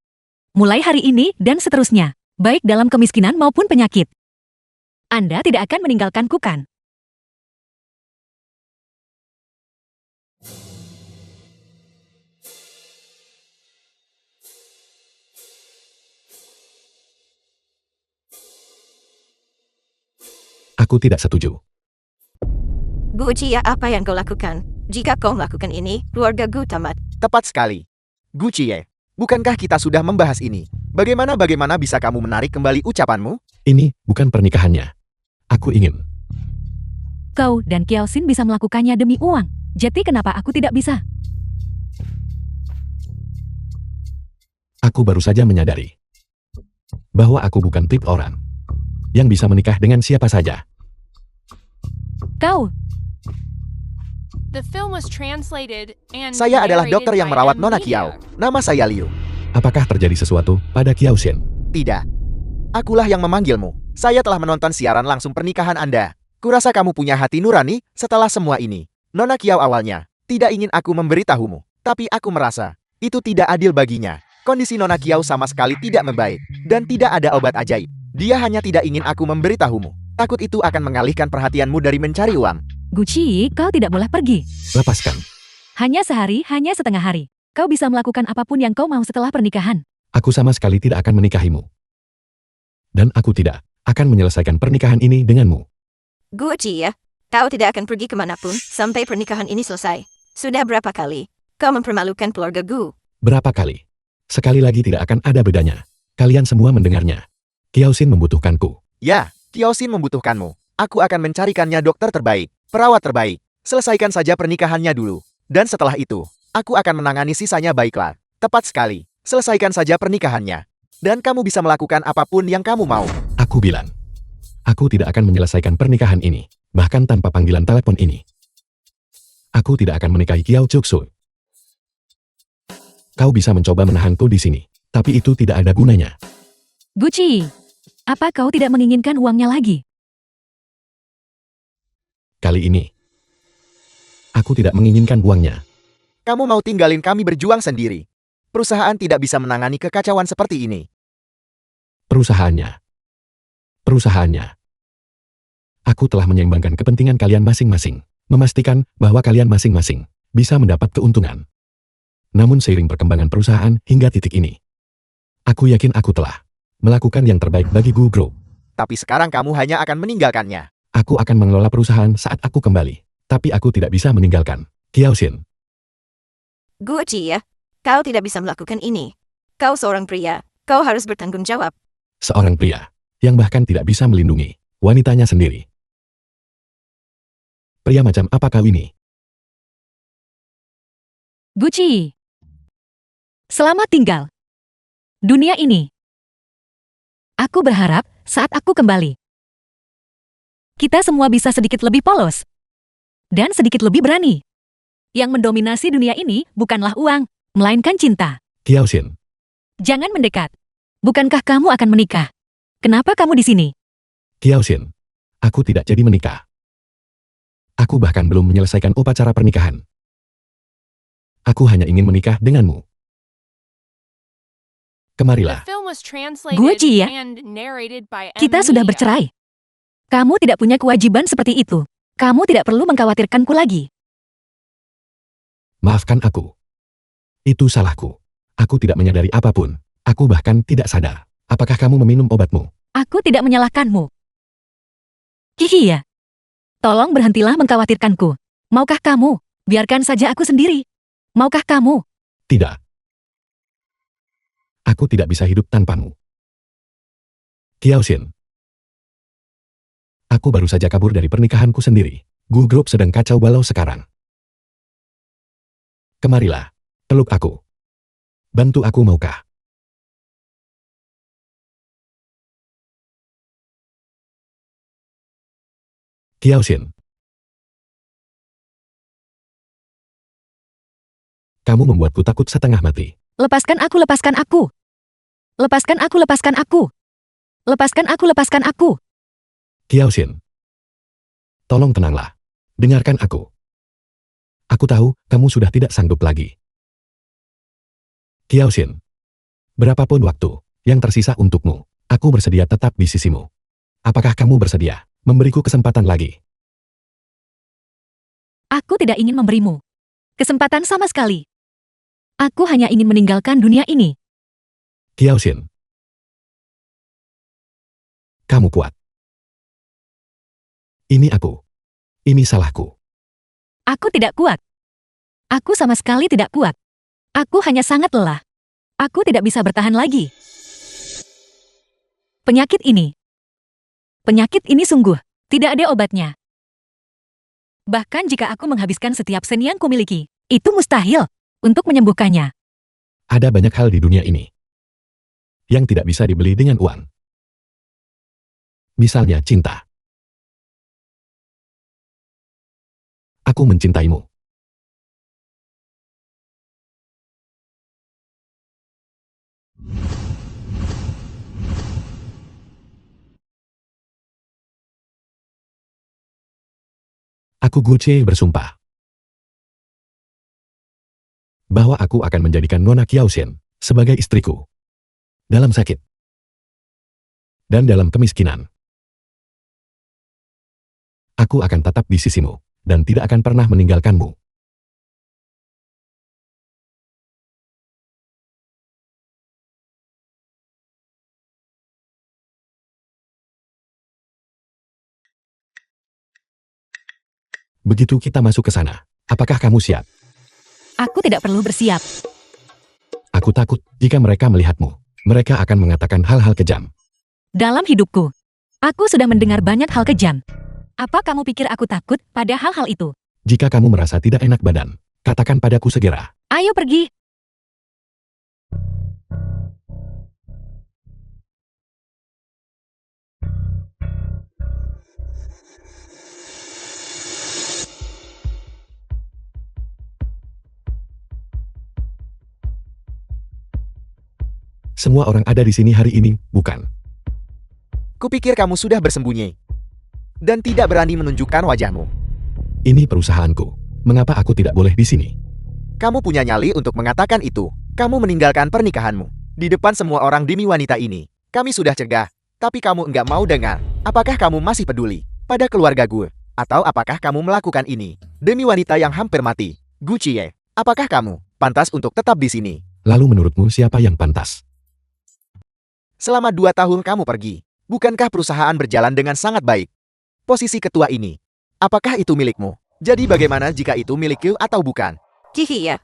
Mulai hari ini dan seterusnya, baik dalam kemiskinan maupun penyakit. Anda tidak akan meninggalkanku, kan? Aku tidak setuju. Gu Qiye, apa yang kau lakukan? Jika kau melakukan ini, keluarga Gu tamat. Tepat sekali. Gu Qiye, bukankah kita sudah membahas ini? Bagaimana bisa kamu menarik kembali ucapanmu? Ini bukan pernikahannya. Aku ingin. Kau dan Kiao Xin bisa melakukannya demi uang. Jadi kenapa aku tidak bisa? Aku baru saja menyadari bahwa aku bukan tipe orang yang bisa menikah dengan siapa saja. Kau. The film was translated and Saya adalah narrated dokter yang by merawat M Nona Media. Kiao. Nama saya Liu. Apakah terjadi sesuatu pada Kiao Xin? Tidak. Akulah yang memanggilmu. Saya telah menonton siaran langsung pernikahan Anda. Kurasa kamu punya hati nurani setelah semua ini. Nona Kiao awalnya tidak ingin aku memberitahumu. Tapi aku merasa itu tidak adil baginya. Kondisi Nona Kiao sama sekali tidak membaik. Dan tidak ada obat ajaib. Dia hanya tidak ingin aku memberitahumu. Takut itu akan mengalihkan perhatianmu dari mencari uang. Gucci, kau tidak boleh pergi. Lepaskan. Hanya sehari, hanya setengah hari. Kau bisa melakukan apapun yang kau mau setelah pernikahan. Aku sama sekali tidak akan menikahimu. Dan aku tidak akan menyelesaikan pernikahan ini denganmu. Gu Qiye, kau tidak akan pergi kemanapun sampai pernikahan ini selesai. Sudah berapa kali kau mempermalukan keluarga Gu? Berapa kali? Sekali lagi tidak akan ada bedanya. Kalian semua mendengarnya. Kiao Xin membutuhkanku. Ya, Kiao Xin membutuhkanmu. Aku akan mencarikannya dokter terbaik, perawat terbaik. Selesaikan saja pernikahannya dulu. Dan setelah itu, aku akan menangani sisanya, baiklah. Tepat sekali. Selesaikan saja pernikahannya. Dan kamu bisa melakukan apapun yang kamu mau. Aku bilang, aku tidak akan menyelesaikan pernikahan ini, bahkan tanpa panggilan telepon ini. Aku tidak akan menikahi Kiao Chuksu. Kau bisa mencoba menahanku di sini, tapi itu tidak ada gunanya. Gucci, apa kau tidak menginginkan uangnya lagi? Kali ini, aku tidak menginginkan uangnya. Kamu mau tinggalin kami berjuang sendiri. Perusahaan tidak bisa menangani kekacauan seperti ini. Perusahaannya. Aku telah menyeimbangkan kepentingan kalian masing-masing, memastikan bahwa kalian masing-masing bisa mendapat keuntungan. Namun seiring perkembangan perusahaan hingga titik ini, aku yakin aku telah melakukan yang terbaik bagi Gu Group. Tapi sekarang kamu hanya akan meninggalkannya. Aku akan mengelola perusahaan saat aku kembali, tapi aku tidak bisa meninggalkan Kiao Xin. Gucci ya, kau tidak bisa melakukan ini. Kau seorang pria, kau harus bertanggung jawab. Seorang pria yang bahkan tidak bisa melindungi wanitanya sendiri. Pria macam apa kau ini? Gucci. Selamat tinggal. Dunia ini. Aku berharap saat aku kembali, kita semua bisa sedikit lebih polos dan sedikit lebih berani. Yang mendominasi dunia ini bukanlah uang, melainkan cinta. Kiao Xin, Jangan mendekat. Bukankah kamu akan menikah? Kenapa kamu di sini? Kiao Xin, aku tidak jadi menikah. Aku bahkan belum menyelesaikan upacara pernikahan. Aku hanya ingin menikah denganmu. The Kemarilah, film was translated Gucci ya. and narrated by Kita sudah Mia. bercerai. Kamu tidak punya kewajiban seperti itu. Kamu tidak perlu mengkhawatirkanku lagi. maafkan aku. Itu salahku. Aku tidak menyadari apapun. Aku bahkan tidak sadar. Apakah kamu meminum obatmu? Aku tidak menyalahkanmu. Hihi ya. Tolong berhentilah mengkhawatirkanku. Maukah kamu? Biarkan saja aku sendiri. Maukah kamu? Tidak. Aku tidak bisa hidup tanpamu. Kiao Xin. Aku baru saja kabur dari pernikahanku sendiri. Gu Group sedang kacau balau sekarang. Kemarilah. Peluk aku. Bantu aku maukah? Kiao Xin. Kamu membuatku takut setengah mati. Lepaskan aku, lepaskan aku. Lepaskan aku, lepaskan aku. Lepaskan aku, lepaskan aku. Kiao Xin. Tolong tenanglah. Dengarkan aku. Aku tahu kamu sudah tidak sanggup lagi. Kiao Xin. Berapapun waktu yang tersisa untukmu, aku bersedia tetap di sisimu. Apakah kamu bersedia memberiku kesempatan lagi? Aku tidak ingin memberimu kesempatan sama sekali. Aku hanya ingin meninggalkan dunia ini. Kiao Xin. Kamu kuat. Ini aku. Ini salahku. Aku tidak kuat. Aku sama sekali tidak kuat. Aku hanya sangat lelah. Aku tidak bisa bertahan lagi. Penyakit ini sungguh tidak ada obatnya. Bahkan jika aku menghabiskan setiap sen yang kumiliki, itu mustahil untuk menyembuhkannya. Ada banyak hal di dunia ini yang tidak bisa dibeli dengan uang. Misalnya cinta. Aku mencintaimu. Aku Gucci bersumpah bahwa aku akan menjadikan Nona Kiao Xin sebagai istriku. Dalam sakit dan dalam kemiskinan. Aku akan tetap di sisimu dan tidak akan pernah meninggalkanmu. Begitu kita masuk ke sana, apakah kamu siap? Aku tidak perlu bersiap. Aku takut jika mereka melihatmu. Mereka akan mengatakan hal-hal kejam. Dalam hidupku, aku sudah mendengar banyak hal kejam. Apa kamu pikir aku takut pada hal-hal itu? Jika kamu merasa tidak enak badan, katakan padaku segera. Ayo pergi. Semua orang ada di sini hari ini, bukan? Kupikir kamu sudah bersembunyi. Dan tidak berani menunjukkan wajahmu. Ini perusahaanku. Mengapa aku tidak boleh di sini? Kamu punya nyali untuk mengatakan itu. Kamu meninggalkan pernikahanmu. Di depan semua orang demi wanita ini. Kami sudah cegah. Tapi kamu enggak mau dengar. Apakah kamu masih peduli pada keluarga gue? Atau apakah kamu melakukan ini demi wanita yang hampir mati? Gucci, apakah kamu pantas untuk tetap di sini? Lalu menurutmu siapa yang pantas? Selama 2 tahun kamu pergi. Bukankah perusahaan berjalan dengan sangat baik? Posisi ketua ini, apakah itu milikmu? Jadi bagaimana jika itu milikku atau bukan? Cihiya.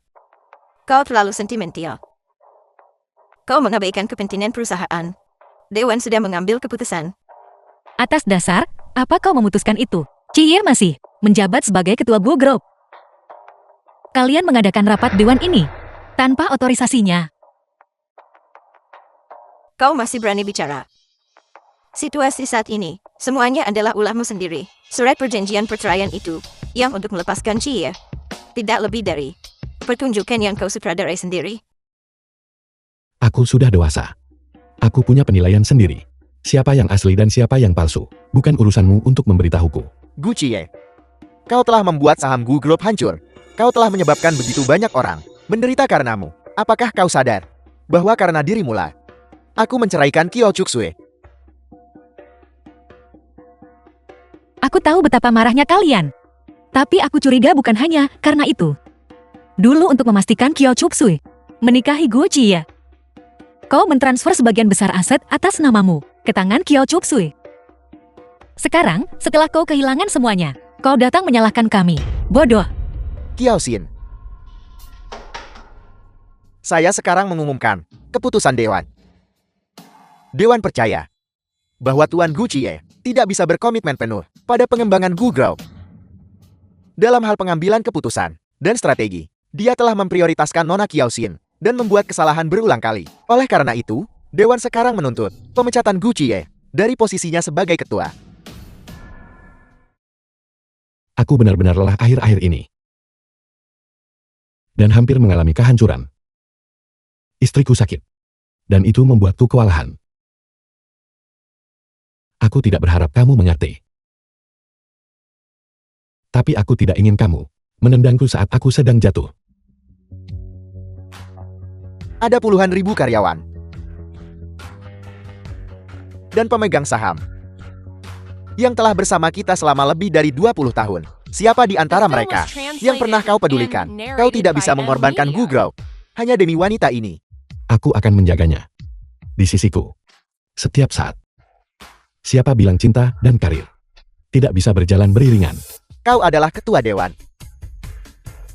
Kau terlalu sentimental. Kau mengabaikan kepentingan perusahaan. Dewan sudah mengambil keputusan. Atas dasar, apa kau memutuskan itu? Ciye masih menjabat sebagai ketua Gu Group. Kalian mengadakan rapat dewan ini tanpa otorisasinya. Kau masih berani bicara. Situasi saat ini, semuanya adalah ulahmu sendiri. Surat perjanjian perceraian itu, yang untuk melepaskan Ciye. Tidak lebih dari pertunjukan yang kau sutradarai sendiri. Aku sudah dewasa. Aku punya penilaian sendiri. Siapa yang asli dan siapa yang palsu. Bukan urusanmu untuk memberitahuku. Gucci, kau telah membuat saham Gu Group hancur. Kau telah menyebabkan begitu banyak orang menderita karenamu. Apakah kau sadar bahwa karena dirimu lah aku menceraikan Kyo Chuk-sue? Aku tahu betapa marahnya kalian. Tapi aku curiga bukan hanya karena itu. Dulu untuk memastikan Kyo Chuk-sue menikahi Gu Ciye, kau mentransfer sebagian besar aset atas namamu ke tangan Kyo Chuk-sue. Sekarang, setelah kau kehilangan semuanya, kau datang menyalahkan kami. Bodoh. Kiao Xin. Saya sekarang mengumumkan keputusan Dewan. Dewan percaya bahwa Tuan Gu Ciye tidak bisa berkomitmen penuh pada pengembangan Gu Group. Dalam hal pengambilan keputusan dan strategi, dia telah memprioritaskan Nona Kiao Xin dan membuat kesalahan berulang kali. Oleh karena itu, Dewan sekarang menuntut pemecatan Gu Ciye dari posisinya sebagai ketua. Aku benar-benar lelah akhir-akhir ini. Dan hampir mengalami kehancuran. Istriku sakit. Dan itu membuatku kewalahan. Aku tidak berharap kamu mengerti. Tapi aku tidak ingin kamu menendangku saat aku sedang jatuh. Ada puluhan ribu karyawan dan pemegang saham yang telah bersama kita selama lebih dari 20 tahun. Siapa di antara mereka yang pernah kau pedulikan? Kau tidak bisa mengorbankan Gu Group hanya demi wanita ini. Aku akan menjaganya. Di sisiku. Setiap saat. Siapa bilang cinta dan karir tidak bisa berjalan beriringan? Kau adalah ketua dewan.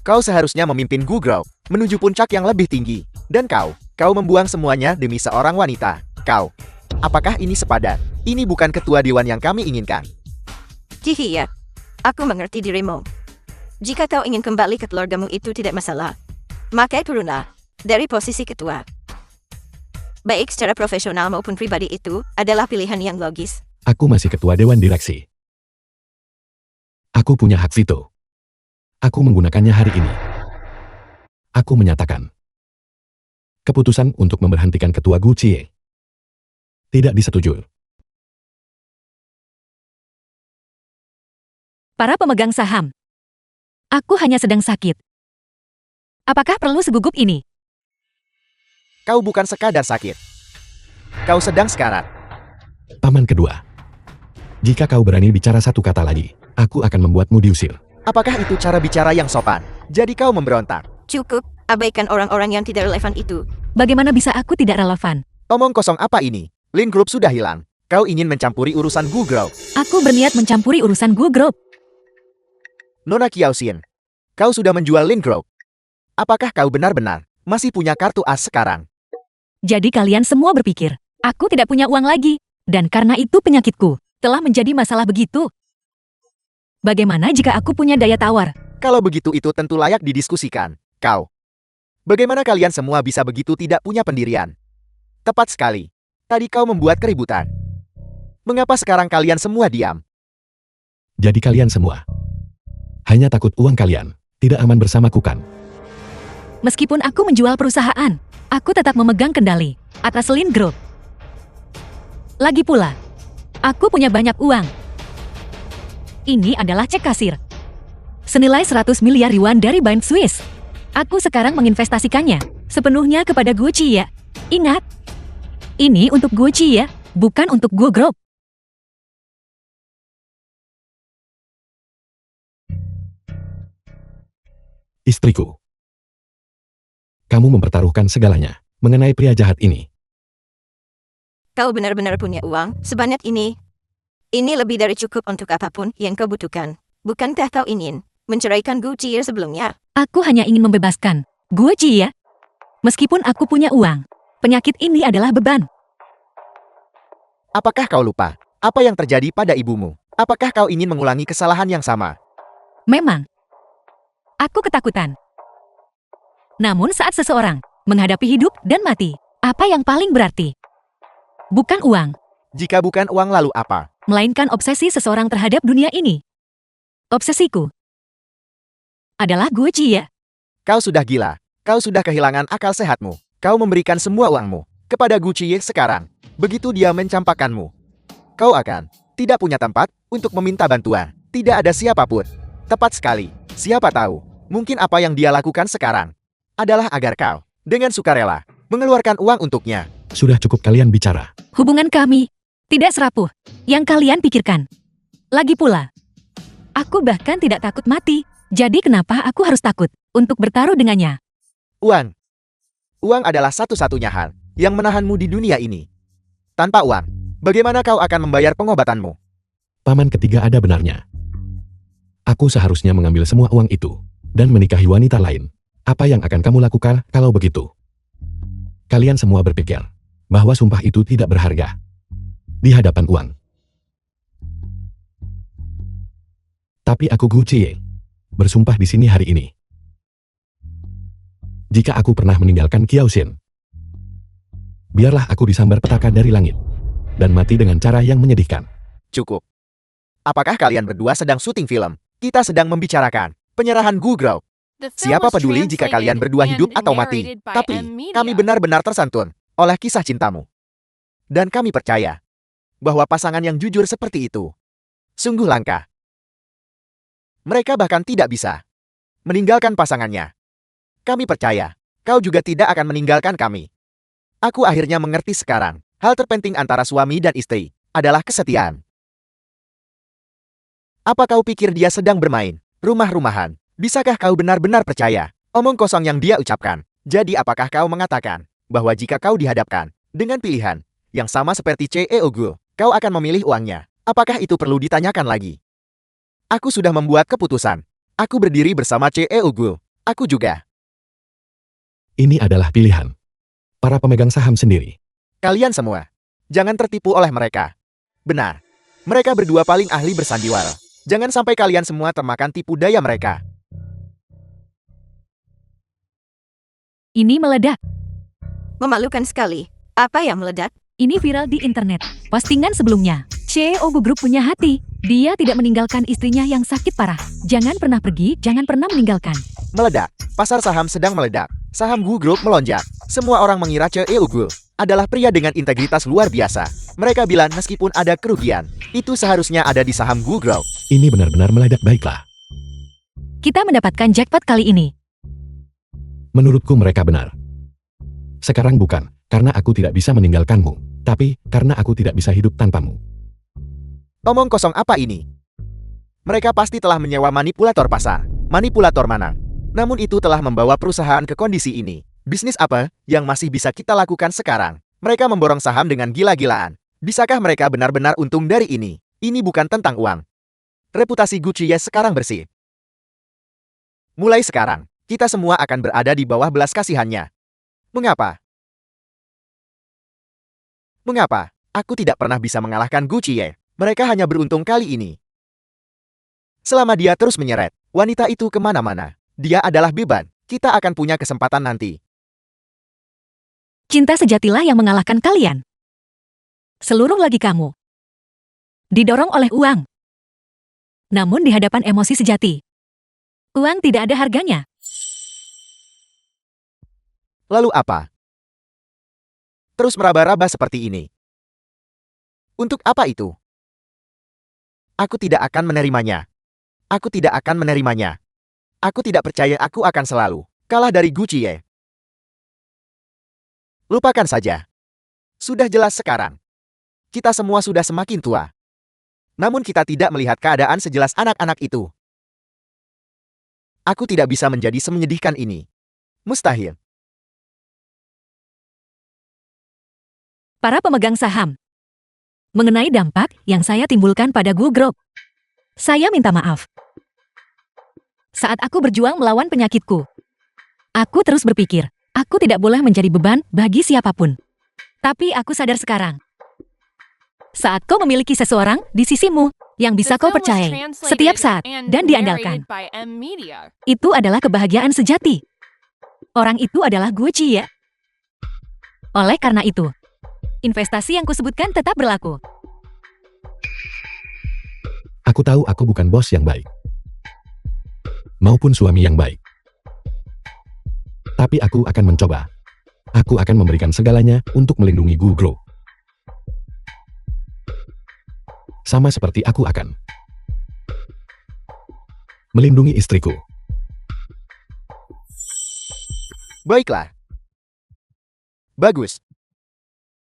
Kau seharusnya memimpin Gu Group menuju puncak yang lebih tinggi. Dan kau membuang semuanya demi seorang wanita. Apakah ini sepadan? Ini bukan ketua dewan yang kami inginkan. Cihiya. Aku mengerti dirimu. Jika kau ingin kembali ke keluargamu itu tidak masalah. Maka turunlah dari posisi ketua. Baik secara profesional maupun pribadi itu adalah pilihan yang logis. Aku masih ketua dewan direksi. Aku punya hak veto. Aku menggunakannya hari ini. Aku menyatakan keputusan untuk memberhentikan ketua Gu Ciye tidak disetujui. Para pemegang saham. Aku hanya sedang sakit. Apakah perlu segugup ini? Kau bukan sekadar sakit. Kau sedang sekarat. Paman kedua. Jika kau berani bicara satu kata lagi, aku akan membuatmu diusir. Apakah itu cara bicara yang sopan? Jadi kau memberontak. Cukup, abaikan orang-orang yang tidak relevan itu. Bagaimana bisa aku tidak relevan? Omong kosong apa ini? Lin Group sudah hilang. Kau ingin mencampuri urusan Gu Group. Aku berniat mencampuri urusan Gu Group. Nona Kiao Xin, kau sudah menjual Lin Group. Apakah kau benar-benar masih punya kartu as sekarang? Jadi kalian semua berpikir, aku tidak punya uang lagi. Dan karena itu penyakitku telah menjadi masalah begitu. Bagaimana jika aku punya daya tawar? Kalau begitu itu tentu layak didiskusikan. Bagaimana kalian semua bisa begitu tidak punya pendirian? Tepat sekali. Tadi kau membuat keributan. Mengapa sekarang kalian semua diam? Jadi kalian semua hanya takut uang kalian tidak aman bersamaku kan? Meskipun aku menjual perusahaan, Aku tetap memegang kendali atas Lin Group. Lagi pula, aku punya banyak uang. Ini adalah cek kasir. Senilai 100 miliar yuan dari Bank Swiss. Aku sekarang menginvestasikannya sepenuhnya kepada Gucci ya. Ingat, ini untuk Gucci ya, bukan untuk Gu Group. Istriku. Kamu mempertaruhkan segalanya mengenai pria jahat ini. Kau benar-benar punya uang sebanyak ini. Ini lebih dari cukup untuk apapun yang kau butuhkan. Bukankah kau ingin menceraikan Gucci sebelumnya? Aku hanya ingin membebaskan Gucci ya. Meskipun aku punya uang, penyakit ini adalah beban. Apakah kau lupa apa yang terjadi pada ibumu? Apakah kau ingin mengulangi kesalahan yang sama? Memang, aku ketakutan. Namun saat seseorang menghadapi hidup dan mati, apa yang paling berarti? Bukan uang, Jika bukan uang lalu apa? melainkan obsesi seseorang terhadap dunia ini. Obsesiku adalah Gucci ya. Kau sudah gila. Kau sudah kehilangan akal sehatmu. Kau memberikan semua uangmu kepada Gucci sekarang. Begitu dia mencampakkanmu, kau akan tidak punya tempat untuk meminta bantuan. Tidak ada siapapun. Tepat sekali. Siapa tahu, mungkin apa yang dia lakukan sekarang adalah agar kau dengan sukarela mengeluarkan uang untuknya. Sudah cukup kalian bicara. Hubungan kami tidak serapuh yang kalian pikirkan. Lagi pula, aku bahkan tidak takut mati. Jadi kenapa aku harus takut untuk bertaruh dengannya? Uang. Uang adalah satu-satunya hal yang menahanmu di dunia ini. Tanpa uang, bagaimana kau akan membayar pengobatanmu? Paman ketiga ada benarnya. Aku seharusnya mengambil semua uang itu dan menikahi wanita lain. Apa yang akan kamu lakukan kalau begitu? Kalian semua berpikir bahwa sumpah itu tidak berharga di hadapan uang. Tapi aku Gucci bersumpah di sini hari ini. Jika aku pernah meninggalkan Kiaoxin, biarlah aku disambar petaka dari langit dan mati dengan cara yang menyedihkan. Cukup. Apakah kalian berdua sedang syuting film? Kita sedang membicarakan penyerahan Gu Group. The film Siapa was peduli jika kalian translated berdua and hidup atau mati? narrated by Tapi, M-Media. kami benar-benar tersantun oleh kisah cintamu. Dan kami percaya bahwa pasangan yang jujur seperti itu sungguh langka. Mereka bahkan tidak bisa meninggalkan pasangannya. Kami percaya, kau juga tidak akan meninggalkan kami. Aku akhirnya mengerti sekarang, hal terpenting antara suami dan istri adalah kesetiaan. Apa kau pikir dia sedang bermain rumah-rumahan? Bisakah kau benar-benar percaya omong kosong yang dia ucapkan? Jadi apakah kau mengatakan bahwa jika kau dihadapkan dengan pilihan yang sama seperti CEO Gu, kau akan memilih uangnya? Apakah itu perlu ditanyakan lagi? Aku sudah membuat keputusan. Aku berdiri bersama CEO Gu. Aku juga. Ini adalah pilihan para pemegang saham sendiri. Kalian semua, jangan tertipu oleh mereka. Benar, mereka berdua paling ahli bersandiwara. Jangan sampai kalian semua termakan tipu daya mereka. Ini meledak. Memalukan sekali. Apa yang meledak? Ini viral di internet. Postingan sebelumnya. CEO Gu Group punya hati. Dia tidak meninggalkan istrinya yang sakit parah. Jangan pernah pergi, jangan pernah meninggalkan. Meledak. Pasar saham sedang meledak. Saham Gu Group melonjak. Semua orang mengira CEO Gu adalah pria dengan integritas luar biasa. Mereka bilang meskipun ada kerugian, itu seharusnya ada di saham Gu Group. Ini benar-benar meledak. Baiklah. Kita mendapatkan jackpot kali ini. Menurutku mereka benar. Sekarang bukan karena aku tidak bisa meninggalkanmu, tapi karena aku tidak bisa hidup tanpamu. Omong kosong apa ini? Mereka pasti telah menyewa manipulator pasar. Manipulator mana? Namun itu telah membawa perusahaan ke kondisi ini. Bisnis apa yang masih bisa kita lakukan sekarang? Mereka memborong saham dengan gila-gilaan. Bisakah mereka benar-benar untung dari ini? Ini bukan tentang uang. Reputasi Gucci sekarang bersih. Mulai sekarang, kita semua akan berada di bawah belas kasihannya. Mengapa? Mengapa? Aku tidak pernah bisa mengalahkan Gucci. Mereka hanya beruntung kali ini. Selama dia terus menyeret wanita itu kemana-mana, dia adalah beban. Kita akan punya kesempatan nanti. Cinta sejatilah yang mengalahkan kalian. Seluruh lagi kamu didorong oleh uang. Namun di hadapan emosi sejati, uang tidak ada harganya. Lalu apa? terus meraba-raba seperti ini. Untuk apa itu? Aku tidak akan menerimanya. Aku tidak akan menerimanya. Aku tidak percaya aku akan selalu kalah dari Gu Qiye. Lupakan saja. Sudah jelas sekarang. Kita semua sudah semakin tua. Namun kita tidak melihat keadaan sejelas anak-anak itu. Aku tidak bisa menjadi semenyedihkan ini. Mustahil. Para pemegang saham. Mengenai dampak yang saya timbulkan pada Gu Group, saya minta maaf. Saat aku berjuang melawan penyakitku, aku terus berpikir, aku tidak boleh menjadi beban bagi siapapun. Tapi aku sadar sekarang. Saat kau memiliki seseorang di sisimu yang bisa kau percayai setiap saat dan diandalkan, itu adalah kebahagiaan sejati. Orang itu adalah Gu Qiye. Oleh karena itu, investasi yang kusebutkan tetap berlaku. Aku tahu aku bukan bos yang baik. Maupun suami yang baik. Tapi aku akan mencoba. Aku akan memberikan segalanya untuk melindungi Gu Group. Sama seperti aku akan melindungi istriku. Baiklah. Bagus.